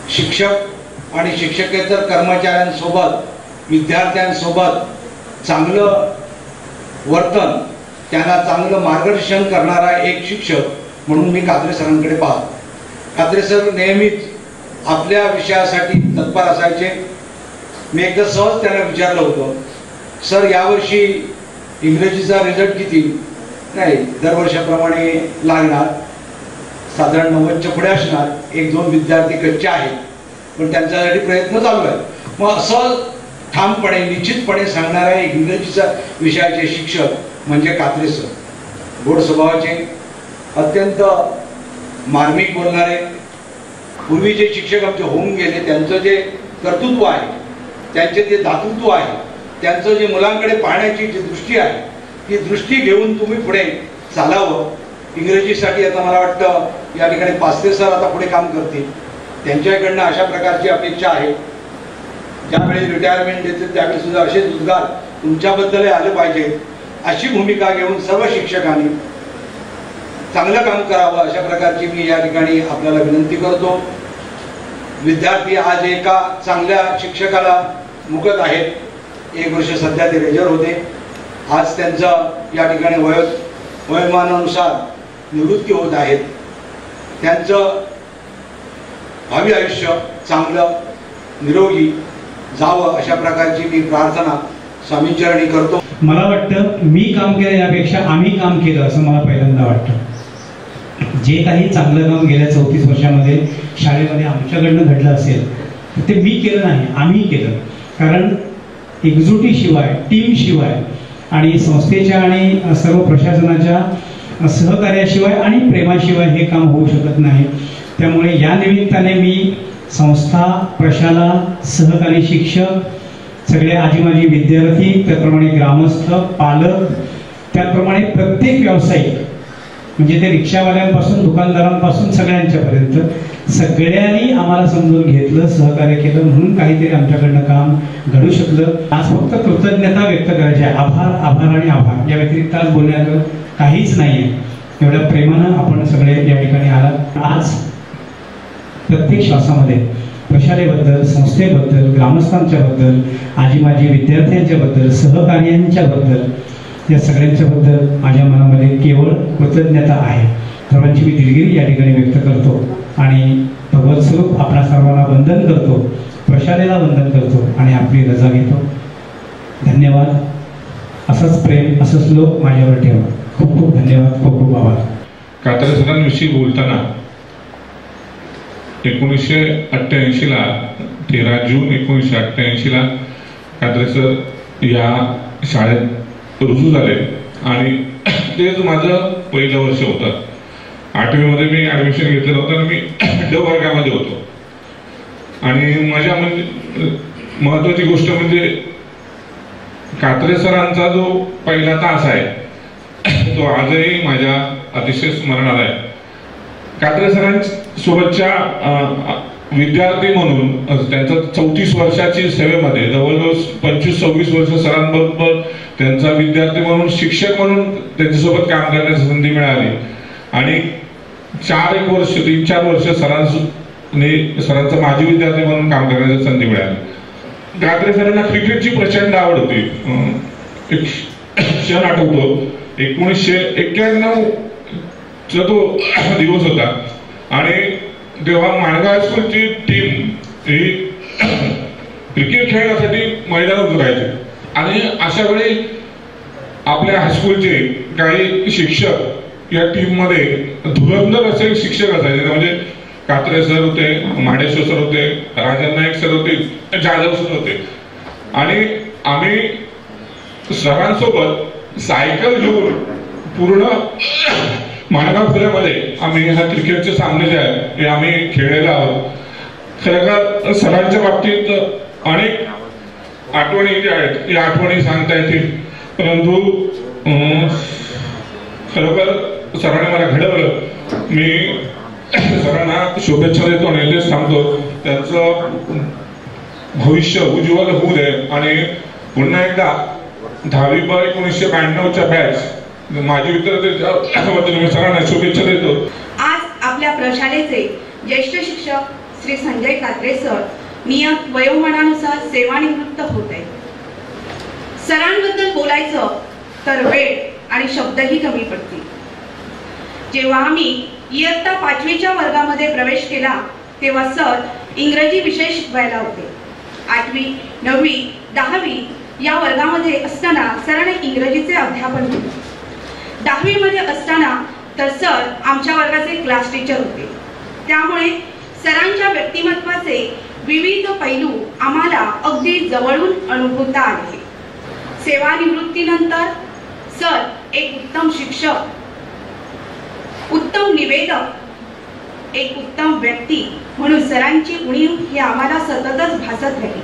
शिक्षक आणि शिक्षकेतर कर्मचाऱ्यांसोबत, विद्यार्थ्यांसोबत चांगलं वर्तन, त्यांना चांगलं मार्गदर्शन करणारा एक शिक्षक म्हणून मी कात्रे सरांकडे पाहतो. कात्रे सर नेहमीच आपल्या विषयासाठी तत्पर असायचे. मी एकदा सहज त्यांना विचारलं होतं, सर यावर्षी इंग्रजीचा रिझल्ट किती? नाही, दरवर्षाप्रमाणे लागणार, साधारण 90च्या पुढे असणार. 1-2 विद्यार्थी कच्चे आहेत पण त्यांच्यासाठी प्रयत्न चालू आहेत. मग असं ठामपणे निश्चितपणे सांगणारा एक इंग्रजीचा विषयाचे शिक्षक म्हणजे कात्रे सर. गोड स्वभावाचे, अत्यंत मार्मिक बोलणारे. पूर्वी जे शिक्षक आमचे होऊन गेले त्यांचं जे कर्तृत्व आहे, त्यांचे जे दातृत्व आहे, त्यांचं जे मुलांकडे पाहण्याची जी दृष्टी आहे ती दृष्टी घेऊन तुम्ही पुढे चालावं. इंग्रजीसाठी आता मला वाटतं या ठिकाणी पास्ते सर आता पुढे काम करतील. त्यांच्याकडनं अशा प्रकारची अपेक्षा आहे. ज्यावेळी रिटायरमेंट देतील त्यावेळी सुद्धा असेच उद्गार तुमच्याबद्दलही आले पाहिजेत अशी भूमिका घेऊन सर्व शिक्षकांनी चांगलं काम करावं अशा प्रकारची मी या ठिकाणी आपल्याला विनंती करतो. विद्यार्थी आज एका चांगल्या शिक्षकाला मुकत आहेत. 1 वर्ष सध्या ते रेजर होते. आज त्यांचं या ठिकाणी वयोमानानुसार निवृत्ती होत आहेत. त्यांचं भावी आयुष्य चांगलं निरोगी जावं अशा प्रकारची मी प्रार्थना स्वामींचरणी करतो. मला वाटतं मी काम केलं यापेक्षा आम्ही काम केलं असं मला पहिल्यांदा वाटतं. जे काही चांगलं काम गेल्या 34 वर्षामध्ये शाळेमध्ये आमच्याकडनं घडलं असेल ते मी केलं नाही, आम्ही केलं. कारण एकजुटीशिवाय, टीमशिवाय आणि संस्थेच्या आणि सर्व प्रशासनाच्या सहकार्याशिवाय आणि प्रेमाशिवाय हे काम होऊ शकत नाही. त्यामुळे या निमित्ताने मी संस्था, प्रशाला, सहकारी शिक्षक, सगळे आजी माजी विद्यार्थी, त्याप्रमाणे ग्रामस्थ, पालक, त्याप्रमाणे प्रत्येक व्यावसायिक म्हणजे ते रिक्षावाल्यांपासून दुकानदारांपासून सगळ्यांच्यापर्यंत सगळ्यांनी आम्हाला समजून घेतलं, सहकार्य केलं, म्हणून काहीतरी आमच्याकडनं काम घडू शकलं. आज फक्त कृतज्ञता व्यक्त करायची आहे. आभार, आभार आणि आभार या व्यतिरिक्त आज बोलण्याचं काहीच नाही आहे. एवढ्या प्रेमानं आपण सगळे या ठिकाणी आलात. आज प्रत्येक श्वासामध्ये प्रशालेबद्दल, संस्थेबद्दल, ग्रामस्थांच्या बद्दल, आजी माजी विद्यार्थ्यांच्या बद्दल, सहकार्यांच्या बद्दल, या सगळ्यांच्या बद्दल माझ्या मनामध्ये केवळ कृतज्ञता आहे. सर्वांची मी दिलगिरी या ठिकाणी व्यक्त करतो आणि भगवत स्वरूप आपणा सर्वांना वंदन करतो, प्रशालेला वंदन करतो आणि आपली रजा घेतो. धन्यवाद. असंच प्रेम, असंच लोक माझ्यावर ठेवा. खूप खूप धन्यवाद. खूप खूप आभार. कात्रे सरांविषयी बोलताना 1988ला 13 जून 1988ला कात्रे सर या शाळेत रुजू झाले आणि तेच माझं पहिलं वर्ष होतं. 8वी मध्ये मी ऍडमिशन घेतलेलं होतं आणि मी ड वर्गामध्ये होतो. आणि माझ्या म्हणजे महत्वाची गोष्ट म्हणजे कात्रे सरांचा जो पहिला तास आहे तो आजही माझ्या अतिशय स्मरणात आहे. कात्रे सरांसोबतच्या विद्यार्थी म्हणून त्यांच्या 34 वर्षाची सेवेमध्ये जवळजवळ 25-26 वर्ष सरांबरोबर त्यांचा विद्यार्थी म्हणून, शिक्षक म्हणून त्यांच्यासोबत काम करण्याची संधी मिळाली आणि 3-4 वर्ष सरांचा माजी विद्यार्थी म्हणून काम करण्याची संधी मिळाली. कात्रे सरांना क्रिकेटची प्रचंड आवड होती. एक क्षण आठवतो, 1991 चा तो दिवस होता आणि तेव्हा माणगाव हायस्कूलची टीम ही क्रिकेट खेळण्यासाठी मैदानात उतरायची आणि अशा वेळी आपल्या हायस्कूलचे काही शिक्षक या टीम मध्ये धुरंधर असे शिक्षक असायचे. म्हणजे कात्रे सर होते, माडेश्वर सर होते, राजन नाईक सर होते, जाधव सर होते आणि आम्ही सरांसोबत सायकल घेऊन पूर्ण माणगाव खोऱ्यामध्ये आम्ही हा क्रिकेटचे सामने जे आहे हे आम्ही खेळलेलो आहोत. खरं सरांच्या बाबतीत अनेक आठवणी ज्या आहेत या आठवणी सांगता येतील, परंतु खरोखर सरांनी मला घडवलं. मी सरांना शुभेच्छा देतो आणि तेच सांगतो त्यांचं भविष्य उज्ज्वल होऊ दे आणि पुन्हा एकदा 10वी ब 1992च्या बॅच माझे विद्यार्थी सरांना शुभेच्छा देतो. आज आपल्या प्रशालेचे ज्येष्ठ शिक्षक श्री संजय कात्रे सर नियत वयोमानानुसार सेवानिवृत्त होत आहेत. सरांबद्दल बोलायचं तर वेळ आणि शब्दही कमी पडतील. जेव्हा आम्ही इयत्ता 5वीच्या वर्गामध्ये प्रवेश केला तेव्हा सर इंग्रजी विषय शिकवायला होते. 8वी, 9वी, 10वी या वर्गामध्ये असताना सरांनी इंग्रजीचे अध्यापन केले. 10वी मध्ये असताना तर सर आमच्या वर्गाचे क्लास टीचर होते. त्यामुळे सरांच्या व्यक्तिमत्वाचे विविध पैलू आम्हाला अगदी जवळून अनुभवता आले. सेवानिवृत्तीनंतर सर एक उत्तम शिक्षक, उत्तम निवेदक, एक उत्तम व्यक्ती म्हणून सरांची उणीव ही आम्हाला सततच भासत राहिली.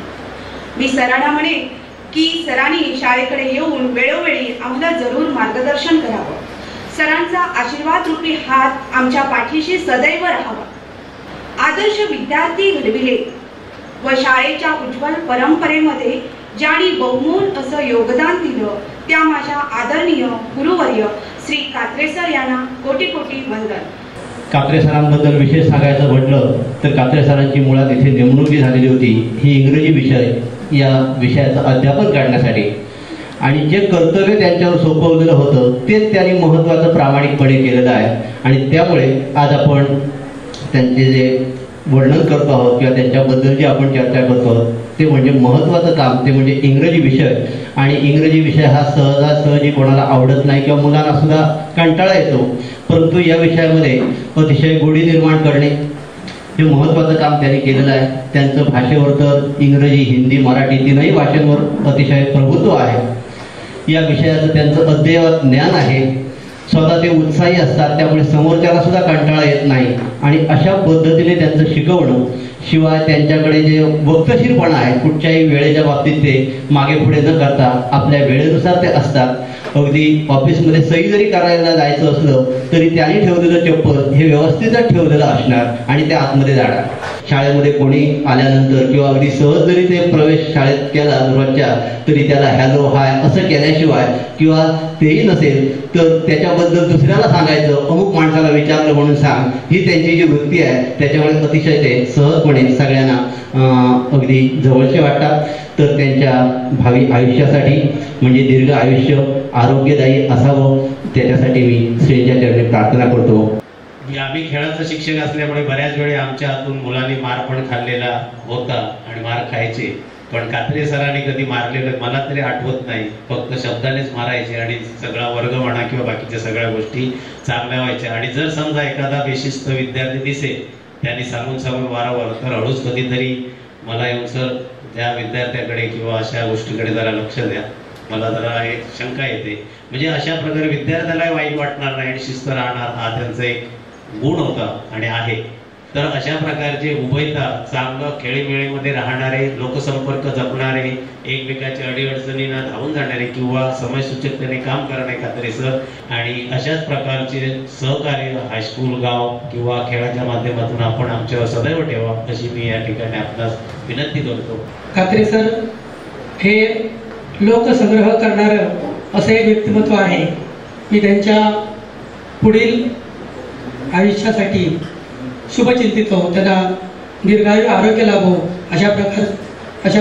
मी सरांना म्हणेन की सरांनी शाळेकडे येऊन वेळोवेळी आम्हाला जरूर मार्गदर्शन करावं. सरांचा आशीर्वाद रूपी हात आमच्या पाठीशी सदैव राहावा. आदर्श विद्यार्थी घडविले व शाळेच्या उज्ज्वल परंपरेमध्ये ज्यांनी बहुमोल असं योगदान दिलं त्या माझ्या आदरणीय गुरुवर्य श्री कात्रे सर यांना कोटी कोटी वंदन. कात्रे सरांबद्दल विशेष सांगायचं म्हटलं तर कात्रे सरांची मुळात इथे नेमणूक झालेली होती ही इंग्रजी विषय या विषयाचं अध्यापन करण्यासाठी, आणि जे कर्तव्य त्यांच्यावर सोपवलेलं होतं तेच त्यांनी महत्त्वाचं प्रामाणिकपणे केलेलं आहे. आणि त्यामुळे आज आपण त्यांचे जे वर्णन करतो आहोत किंवा त्यांच्याबद्दल जे आपण चर्चा करतो आहोत ते म्हणजे महत्त्वाचं काम ते म्हणजे इंग्रजी विषय. आणि इंग्रजी विषय हा सहजासहजी कोणाला आवडत नाही किंवा मुलांना सुद्धा कंटाळा येतो, परंतु या विषयामध्ये अतिशय गोडी निर्माण करणे हे महत्त्वाचं काम त्यांनी केलेलं आहे. त्यांचं भाषेवर तर इंग्रजी, हिंदी, मराठी तीनही भाषांवर अतिशय प्रभुत्व आहे. या विषयाचं त्यांचं अद्ययावत ज्ञान आहे. स्वतः ते उत्साही असतात, त्यामुळे समोरच्याला सुद्धा कंटाळा येत नाही. आणि अशा पद्धतीने त्यांचं शिकवणं, शिवाय त्यांच्याकडे जे वक्तशीरपणा आहे कुठच्याही वेळेच्या बाबतीत ते मागे पुढे न करता आपल्या वेळेनुसार ते असतात. अगदी ऑफिसमध्ये सही जरी करायला जायचं असलं तरी त्यांनी ठेवलेलं चप्पल हे व्यवस्थितच ठेवलेलं असणार आणि ते आतमध्ये जाणार. शाळेमध्ये कोणी आल्यानंतर किंवा अगदी सहज जरी ते प्रवेश शाळेत केला रोजच्या तरी त्याला हॅलो हाय असं केल्याशिवाय किंवा तेही नसेल तर त्याच्याबद्दल दुसऱ्याला सांगायचं, अमुक माणसाला विचारलं म्हणून सांग, ही त्यांची जी वृत्ती आहे त्याच्यामुळे अतिशय ते सहजपणे सगळ्यांना अगदी जवळचे वाटतात. तर त्यांच्या भावी आयुष्यासाठी म्हणजे दीर्घ आयुष्य आरोग्यदायी असावं त्याच्यासाठी मी श्रेयांच्या चरणी प्रार्थना करतो. आम्ही खेळाचं शिक्षक असल्यामुळे बऱ्याच वेळी आमच्या हातून मुलांनी मार पण खाल्लेला होता आणि मार खायचे, पण कात्रे सरांनी कधी मारलेलं मला तरी आठवत नाही. फक्त शब्दानेच मारायचे आणि सगळा वर्ग म्हणा किंवा बाकीच्या सगळ्या गोष्टी चांगल्या व्हायच्या. आणि जर समजा एखादा बेशिस्त विद्यार्थी दिसेल त्यांनी सांगून वारंवार तर हळूच कधीतरी मला येऊन सर त्या विद्यार्थ्याकडे किंवा अशा गोष्टीकडे जरा लक्ष द्या, मला जरा एक शंका येते. म्हणजे अशा प्रकारे विद्यार्थ्याला वाईट वाटणार नाही आणि शिस्त राहणार हा त्यांचा एक गुण होता आणि आहे. तर अशा प्रकारचे उभयता चांगलं खेळीमेळीमध्ये राहणारे, लोकसंपर्क जपणारे, एकमेकाच्या अडीअडचणींना धावून जाणारे किंवा समयसूचकतेने काम करणारे कात्रे सर आणि अशाच प्रकारचे सहकार्य हायस्कूल, गाव किंवा खेळाच्या माध्यमातून आपण आमच्यावर सदैव ठेवा अशी मी या ठिकाणी आपणास विनंती करतो. कात्रे सर हे लोकसंग्रह करणारं असं एक व्यक्तिमत्व आहे. मी त्यांच्या पुढील आयुष्यासाठी शुभचिंतित हो, त्यांना दीर्घायू आरोग्य लाभो अशा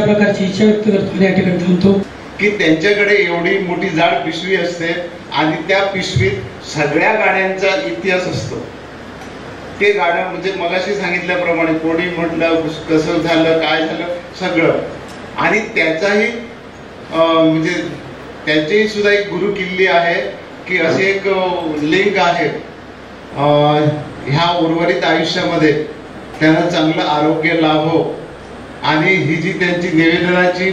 प्रकारची इच्छा व्यक्त करतो. या ठिकाणी थांबतो की त्यांच्याकडे एवढी मोठी जाड पिशवी असते आणि त्या पिशवीत सगळ्या गाण्यांचा इतिहास असतो. ते गाणं म्हणजे मगाशी सांगितल्याप्रमाणे कोणी म्हटलं, कसं झालं, काय झालं सगळं, आणि त्याचाही म्हणजे त्यांचीही सुद्धा एक गुरु किल्ली आहे की असे एक लिंक आहे. ह्या उर्वरित आयुष्यामध्ये त्यांना चांगलं आरोग्य लाभो आणि ही जी त्यांची निवेदनाची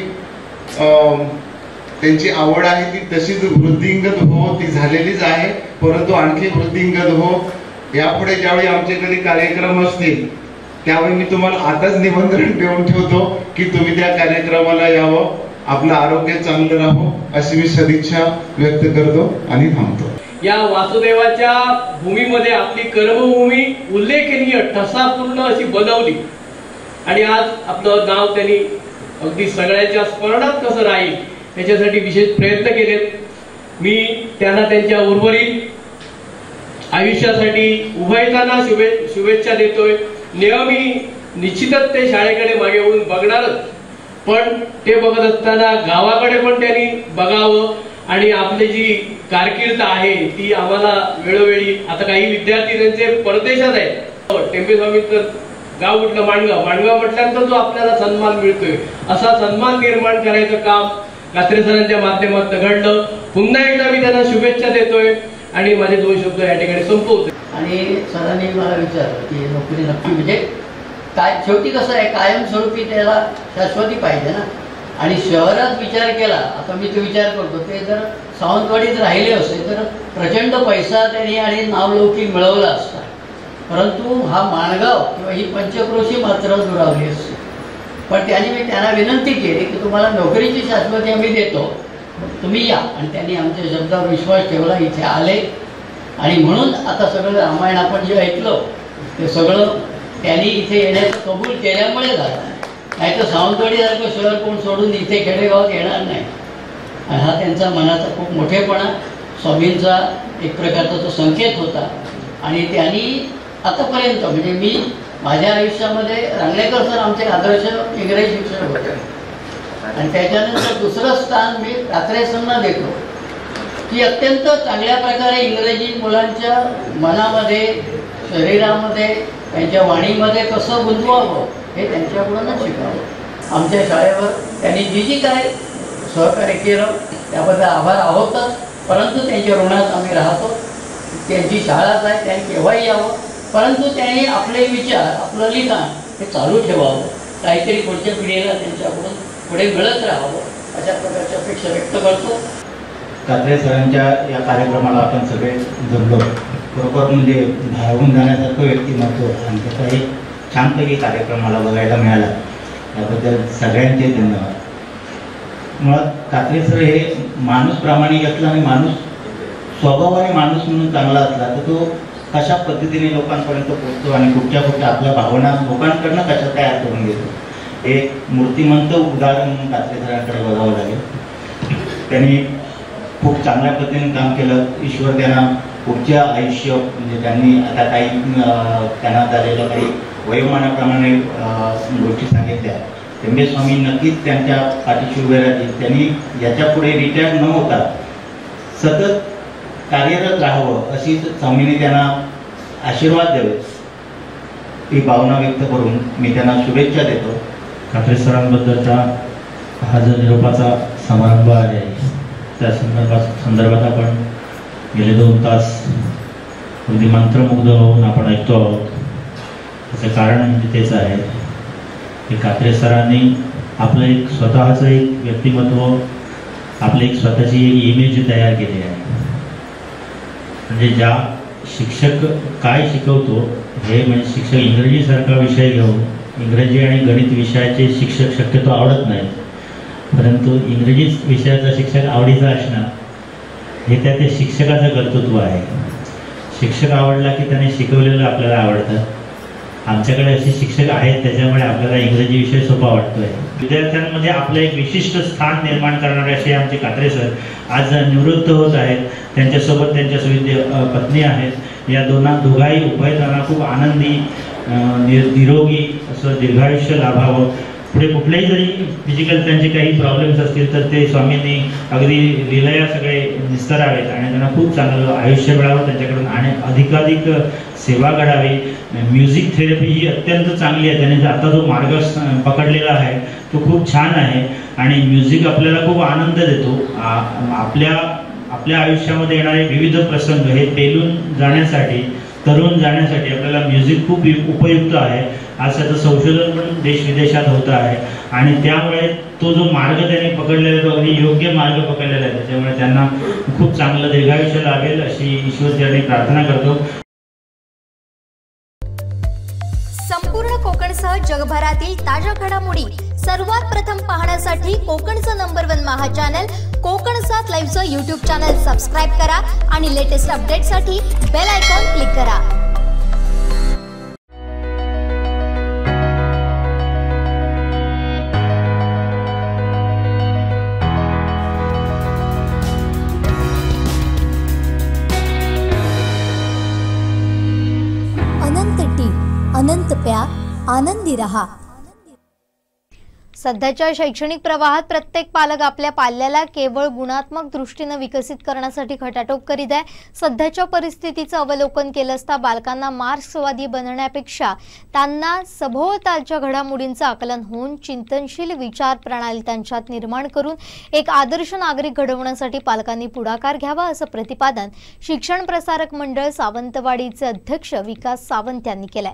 त्यांची आवड आहे ती तशीच वृद्धिंगत हो, ती झालेलीच आहे, परंतु आणखी वृद्धिंगत हो. यापुढे ज्यावेळी आमच्याकडे कार्यक्रम असतील त्यावेळी मी तुम्हाला आताच निमंत्रण देऊन ठेवतो की तुम्ही त्या कार्यक्रमाला यावं, आपलं आरोग्य चांगलं राहो अशी मी सदिच्छा व्यक्त करतो आणि थांबतो. या वासुदेवाच्या भूमीमध्ये आपली कर्मभूमी उल्लेखनीय ठसापूर्ण अशी बनवली आणि आज आपलं नाव त्यांनी अगदी सगळ्यांच्या स्मरणात कसं राहील याच्यासाठी विशेष प्रयत्न केलेत. मी त्यांना त्यांच्या उर्वरित आयुष्यासाठी उभयतांना शुभेच्छा देतोय. नेहमी निश्चितच ते शाळेकडे मागे होऊन बघणारच, पण ते बघत असताना गावाकडे पण त्यांनी बघावं आणि आपली जी कारकीर्द आहे ती आम्हाला वेळोवेळी, आता काही विद्यार्थी त्यांचे परदेशात आहेत, टेंबे स्वामींचं गाव कुठलं, माणगाव म्हटल्यानंतर जो आपल्याला सन्मान मिळतोय असा सन्मान निर्माण करायचं काम कात्रे सरांच्या माध्यमातून घडलं. पुन्हा एकदा मी त्यांना शुभेच्छा देतोय आणि माझे 2 शब्द या ठिकाणी संपवतो. आणि सरांनी मला विचारलं की नोकरी नक्की म्हणजे काय, शेवटी कसं आहे कायमस्वरूपी त्याला शाश्वती पाहिजे ना. आणि शहरात विचार केला, आता मी तो विचार करतो, ते जर सावंतवाडीत राहिले असते तर प्रचंड पैसा त्यांनी आणि नावलौकिक मिळवला असता, परंतु हा माणगाव किंवा ही पंचक्रोशी मात्र दुरावली असते. पण मी त्यांना विनंती केली की तुम्हाला नोकरीची शाश्वती आम्ही देतो, तुम्ही या. आणि त्यांनी आमच्या शब्दावर विश्वास ठेवला, इथे आले. आणि म्हणून आता सगळं रामायण आपण जे ऐकलं ते सगळं त्यांनी इथे येण्याचं कबूल केल्यामुळे झालं. नाही तर सावंतवाडीसारखं शहर कोण सोडून इथे खेडेगावात येणार नाही. हा त्यांचा मनाचा खूप मोठेपणा, स्वामींचा एक प्रकारचा तो संकेत होता. आणि त्यांनी आतापर्यंत म्हणजे मी माझ्या आयुष्यामध्ये रांगणेकर सर आमचे आदर्श इंग्रजी शिक्षक होते. आणि त्याच्यानंतर दुसरं स्थान मी कात्रे सरना देतो की अत्यंत चांगल्या प्रकारे इंग्रजी मुलांच्या मनामध्ये, शरीरामध्ये, त्यांच्या वाणीमध्ये कसं गुंतवावं हे त्यांच्याकडूनच शिकावं. आमच्या शाळेवर त्यांनी जी काय सहकार्य केलं त्याबद्दल आभार आहोतच, परंतु त्यांच्या ऋणात आम्ही राहतो. त्यांची शाळाच आहे, त्यांनी केव्हाही यावं, परंतु त्यांनी आपले विचार, आपलं लिखाण हे चालू ठेवावं, काहीतरी पुढच्या पिढीला त्यांच्याकडून पुढे मिळत राहावं अशा प्रकारची अपेक्षा व्यक्त करतो. कात्रे सरांच्या या कार्यक्रमाला आपण सगळे जमलो, बरोबर म्हणजे भारावून जाण्यासारखं व्यक्तिमत्व आणि त्याचा एक छानपैकी कार्यक्रमाला बघायला मिळाला, याबद्दल सगळ्यांचे धन्यवाद. मुळात कात्रे सर हे माणूस प्रामाणिक असला आणि माणूस स्वभावाने माणूस म्हणून चांगला असला तर तो कशा पद्धतीने लोकांपर्यंत पोहोचतो आणि कुठच्या आपल्या भावना लोकांकडनं कशा तयार करून घेतो, एक मूर्तिमंत उदाहरण म्हणून कात्रे सरांकडे बघावं लागेल. त्यांनी खूप चांगल्या पद्धतीने काम केलं. ईश्वर त्यांना पुढच्या आयुष्य म्हणजे त्यांनी आता काही त्यांना झालेल्या काही वयोमानाप्रमाणे गोष्टी सांगितल्या. टेंबे स्वामी नक्कीच त्यांच्या पाठीशी उभे राहतील. त्यांनी याच्यापुढे रिटायर न होता सतत कार्यरत राहावं अशी स्वामीने त्यांना आशीर्वाद द्यावे ही भावना व्यक्त करून मी त्यांना शुभेच्छा देतो. कात्रे सरांबद्दलचा हा जो निरोपाचा समारंभ आहे त्या संदर्भात आपण गेले 2 तास अगदी मंत्रमुग्ध होऊन आपण ऐकतो आहोत. त्याचं कारण म्हणजे तेच आहे की कात्रे सरांनी आपलं एक स्वतःचं एक व्यक्तिमत्व, आपली एक स्वतःची एक इमेज तयार केली आहे. म्हणजे ज्या शिक्षक काय शिकवतो हे म्हणजे शिक्षक इंग्रजीसारखा विषय घेऊन, इंग्रजी आणि गणित विषयाचे शिक्षक शक्यतो आवडत नाहीत, परंतु इंग्रजी विषयाचा शिक्षक आवडीचा असणं हे त्या शिक्षकाचं कर्तृत्व आहे. शिक्षक आवडला की त्याने शिकवलेलं आपल्याला आवडतं. आमच्याकडे असे शिक्षक आहेत त्याच्यामुळे आपल्याला इंग्रजी विषय सोपा वाटतोय. विद्यार्थ्यांमध्ये आपलं एक विशिष्ट स्थान निर्माण करणारे असे आमचे कात्रे सर आज निवृत्त होत आहेत. त्यांच्यासोबत त्यांच्या पत्नी आहेत. या दोघाही उभयतांना खूप आनंदी, निरोगी असं दीर्घायुष्य लाभावं. पुढे कुठलेही जरी फिजिकल त्यांचे काही प्रॉब्लेम्स असतील तर ते स्वामींनी अगदी लीलया सगळे निस्तरावेत आणि त्यांना खूप चांगलं आयुष्य मिळावं त्यांच्याकडून आणि अधिकाधिक सेवा घडावी. म्युझिक थेरपी ही अत्यंत चांगली आहे. त्याने आता जो मार्ग पकडलेला आहे तो खूप छान आहे आणि म्युझिक आपल्याला खूप आनंद देतो. आपल्या आयुष्यामध्ये येणारे विविध प्रसंग हे पेलून जाण्यासाठी, तरुण जाण्यासाठी आपल्याला म्युझिक खूप उपयुक्त आहे. आज त्याचं संशोधन पण देश विदेशात होतं आहे आणि त्यामुळे तो जो मार्ग त्यांनी पकडलेला तो अगदी योग्य मार्ग पकडलेला आहे. त्याच्यामुळे त्यांना खूप चांगलं दीर्घायुष्य लाभेल अशी ईश्वरचरणी प्रार्थना करतो. संपूर्ण कोकणसह जगभरातील ताज्या घडामोडी सर्वात प्रथम पाहण्यासाठी कोकणचं नंबर 1 महा चॅनल कोकण 7 लाईव्हचं यूट्यूब चॅनल सबस्क्राईब करा आणि लेटेस्ट अपडेटसाठी बेल आयकॉन क्लिक करा. अनंत टी, अनंत प्यार, आनंदी रहा. सध्याच्या शैक्षणिक प्रवाहात प्रत्येक पालक आपल्या पाल्याला केवळ गुणात्मक दृष्टीने विकसित करण्यासाठी खटाटोप करीत आहे. सध्याच्या परिस्थितीचं अवलोकन केलं असता बालकांना मार्क्सवादी बनण्यापेक्षा त्यांना सभोवतालच्या घडामोडींचं आकलन होऊन चिंतनशील विचार प्रणाली त्यांच्यात निर्माण करून एक आदर्श नागरिक घडवण्यासाठी पालकांनी पुढाकार घ्यावा असं प्रतिपादन शिक्षण प्रसारक मंडळ सावंतवाडीचे अध्यक्ष विकास सावंत यांनी केलंय.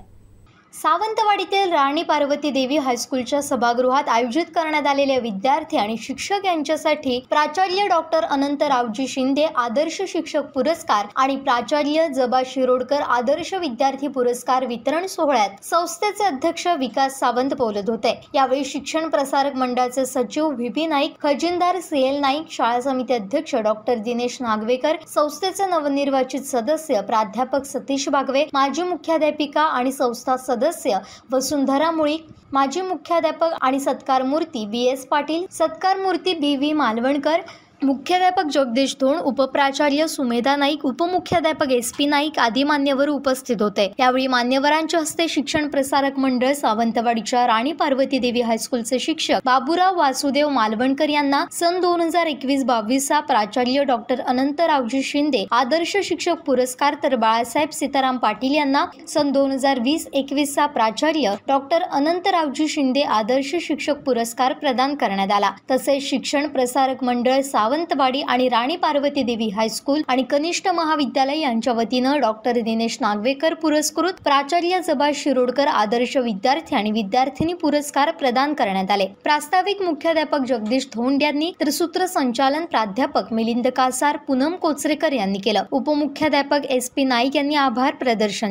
सावंतवाडीतील राणी पार्वती देवी हायस्कूलच्या सभागृहात आयोजित करण्यात आलेल्या विद्यार्थी आणि शिक्षक यांच्यासाठी प्राचार्य डॉक्टर अनंतरावजी शिंदे आदर्श शिक्षक पुरस्कार आणि प्राचार्य जबा शिरोडकर आदर्श विद्यार्थी पुरस्कार वितरण सोहळ्यात संस्थेचे अध्यक्ष विकास सावंत बोलत होते. यावेळी शिक्षण प्रसारक मंडळाचे सचिव व्ही नाईक, खजिनदार CL नाईक, शाळा समिती अध्यक्ष डॉक्टर दिनेश नागवेकर, संस्थेचे नवनिर्वाचित सदस्य प्राध्यापक सतीश बागवे, माजी मुख्याध्यापिका आणि संस्था सदस्य वसुंधरा मुळीक, माजी मुख्याध्यापक आणि सत्कार मूर्ती BS पाटील, सत्कार मूर्ती BV मालवणकर, मुख्याध्यापक जगदीश धोण, उपप्राचार्य सुमेधा नाईक, उपमुख्याध्यापक SP नाईक आदी मान्यवर उपस्थित होते। यावेळी मान्यवरांच्या हस्ते शिक्षण प्रसारक मंडळ सावंतवाडीच्या राणी पार्वती देवी हायस्कूलचे शिक्षक बाबूराव वासुदेव मालवणकर यांना सन 2021-22 प्राचार्य डॉक्टर अनंतरावजी शिंदे आदर्श शिक्षक पुरस्कार, तर बाळासाहेब सीताराम पाटील यांना सन 2020-21 प्राचार्य डॉक्टर अनंतरावजी शिंदे आदर्श शिक्षक पुरस्कार प्रदान करण्यात आला। तसेच शिक्षण प्रसारक मंडळ सावंतवाडी आणि राणी पार्वती देवी हायस्कूल आणि कनिष्ठ महाविद्यालय यांच्या वतीनं डॉक्टर दिनेश नागवेकर पुरस्कृत, प्राचार्य जबा शिरोडकर आदर्श विद्यार्थी आणि विद्यार्थिनी पुरस्कार प्रदान करण्यात आले। प्रास्ताविक मुख्याध्यापक जगदीश धोंड यांनी तर सूत्रसंचालन प्राध्यापक मिलिंद कासार, पूनम कोचरेकर यांनी केलं। उपमुख्याध्यापक SP नाईक यांनी आभार प्रदर्शन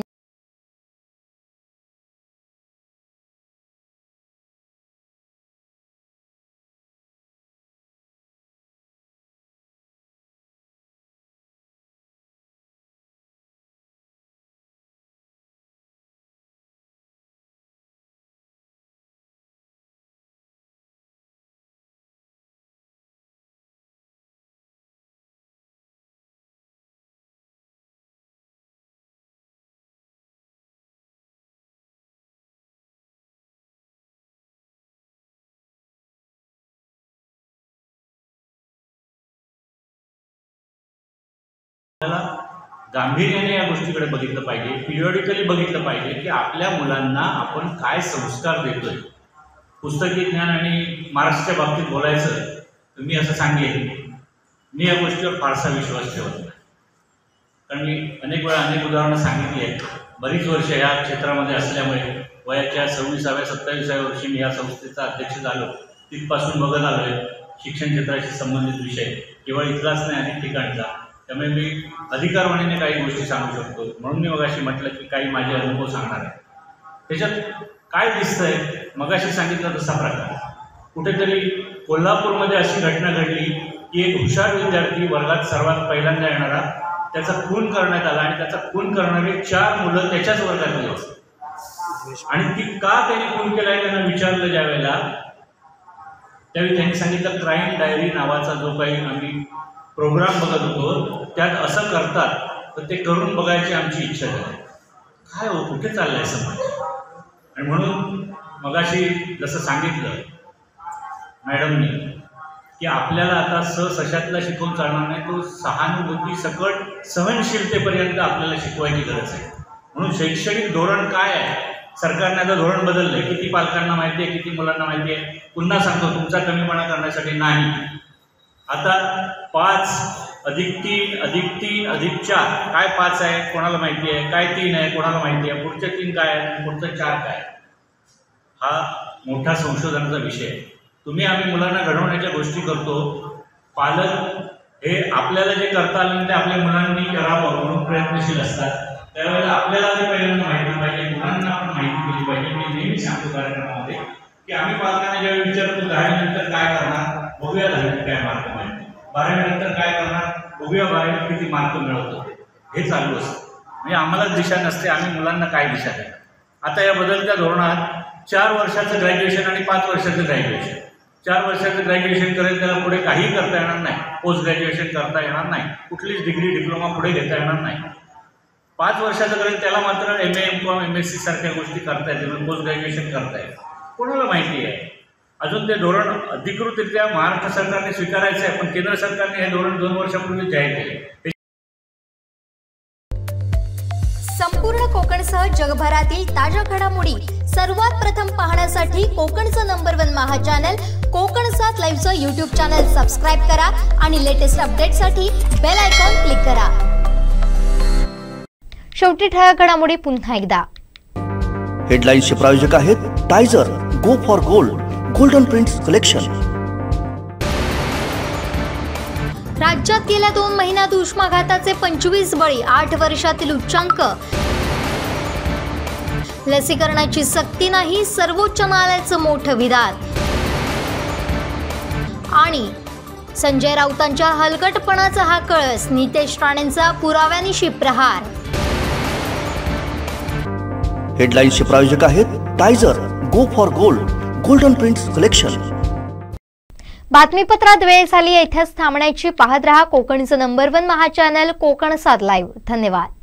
गांभीर्याने या गोष्टीकडे बघितलं पाहिजे, पिरियडिकली बघितलं पाहिजे की आपल्या मुलांना आपण काय संस्कार देतोय। पुस्तकी ज्ञान आणि मार्क्सच्या बाबतीत बोलायचं तर मी असं सांगेन, मी या गोष्टीवर फारसा विश्वास ठेवत नाही, कारण मी अनेक वेळा अनेक उदाहरणं सांगितली आहेत। बरीच वर्ष या क्षेत्रामध्ये असल्यामुळे वयाच्या 26व्या-27व्या वर्षी मी या संस्थेचा अध्यक्ष झालो, तिथपासून बघत आलोय शिक्षण क्षेत्राशी संबंधित विषय केवळ इथलाच नाही अनेक ठिकाणचा, त्यामुळे मी अधिकारवाणीने काही गोष्टी सांगू शकतो। म्हणून मी मगाशी म्हटलं की काही माझे अनुभव सांगणार आहे। त्याच्यात काय दिसतंय, मगाशी सांगितलं तसा प्रकार, कुठेतरी कोल्हापूरमध्ये अशी घटना घडली की एक हुशार विद्यार्थी वर्गात सर्वात पहिल्यांदा येणारा, त्याचा खून करण्यात आला आणि त्याचा खून करणारे 4 मुलं त्याच्याच वर्गातली होती। आणि ती का त्यांनी खून केला आहे त्यांना विचारलं ज्यावेळेला, त्यावेळी त्यांनी सांगितलं क्राईम डायरी नावाचा जो काही आम्ही प्रोग्राम बघत होतो त्यात असं करतात, तर ते करून बघायची आमची इच्छा झाली। काय हो, कुठे चाललंय समाज? आणि म्हणून मगाशी जसं सांगितलं मॅडमनी की आपल्याला आता सशातला शिकवून चालणार नाही, तो सहानुभूती सकट सहनशीलतेपर्यंत आपल्याला शिकवायची गरज आहे। म्हणून शैक्षणिक धोरण काय आहे, सरकारने आता धोरण बदललंय, किती पालकांना माहिती आहे, किती मुलांना माहिती आहे, पुन्हा सांगतो तुमचा कमीपणा करण्यासाठी नाही। आता 5+3+3+4 काय 5 आहे कोणाला माहिती आहे, काय 3 आहे कोणाला माहिती आहे, पुढचे 3 काय आहे, पुढचं 4 काय, हा मोठा संशोधनाचा विषय आहे। तुम्ही आम्ही मुलांना घडवण्याच्या गोष्टी करतो, पालक हे आपल्याला जे करता आलं ते आपल्या मुलांनी करावं म्हणून प्रयत्नशील असतात। त्यावेळेला आपल्याला ते पहिल्यांदा माहिती पाहिजे, मुलांना आपण माहिती दिली पाहिजे। मी नेहमी सांगतो कार्यक्रमामध्ये की आम्ही पालकांना ज्यावेळी विचारतो 10वी नंतर काय करणार, बघूया 10वीत काय मार्क मिळते, 12वी नंतर काय करणार, बघूया 12वीत किती मार्क मिळवत होते, हे चालू असतं। म्हणजे आम्हाला दिशा नसते, आम्ही मुलांना काय दिशा देणार। आता या बदलत्या धोरणात 4 वर्षाचं ग्रॅज्युएशन आणि 5 वर्षाचं ग्रॅज्युएशन, 4 वर्षाचं ग्रॅज्युएशन करेल त्याला पुढे काही करता येणार नाही, पोस्ट ग्रॅज्युएशन करता येणार नाही, कुठलीच डिग्री डिप्लोमा पुढे घेता येणार नाही। 5 वर्षाचं करेल त्याला मात्र MA MCOM MSc सारख्या गोष्टी करता येतील, पोस्ट ग्रॅज्युएशन करता येईल। कोणाला माहिती आहे अजून ते धोरण अधिकृतरित्या महाराष्ट्र सरकारने स्वीकारायचं आहे, पण केंद्र सरकारने हे धोरण 2 वर्षापूर्वी जाहीर केले। संपूर्ण कोकणसह जगभरातील ताज्या घडामोडी सर्वात प्रथम पाहण्यासाठी कोकणचं नंबर 1 महा चॅनल कोकण 7 लाईव्हचं YouTube चॅनल सबस्क्राईब करा आणि लेटेस्ट अपडेटसाठी बेल आयकॉन क्लिक करा। शेवटी ठळक घडामोडी पुन्हा एकदा। हेडलाईन्सचे प्रायोजक आहेत Tyzer, go for gold, golden prints collection. राज्यात गेल्या 2 महिन्यात उष्माघाताचे 25 बळी, 8 वर्षातील उच्चांक। लसीकरणाची सक्ती नाही, सर्वोच्च न्यायालयाचं मोठं विधान। आणि संजय राऊतांच्या हलकटपणाचा हा कळस, नितेश राणेंचा पुराव्यानिशी प्रहार। हेडलाईन्सचे प्रायोजक आहेत Tyzer, go for gold, golden prints collection. बातमीपत्रात वेळ झाली. इथेच थांबण्याची. पाहत रहा कोकणचं number 1 Maha channel Konkan 7 live. धन्यवाद.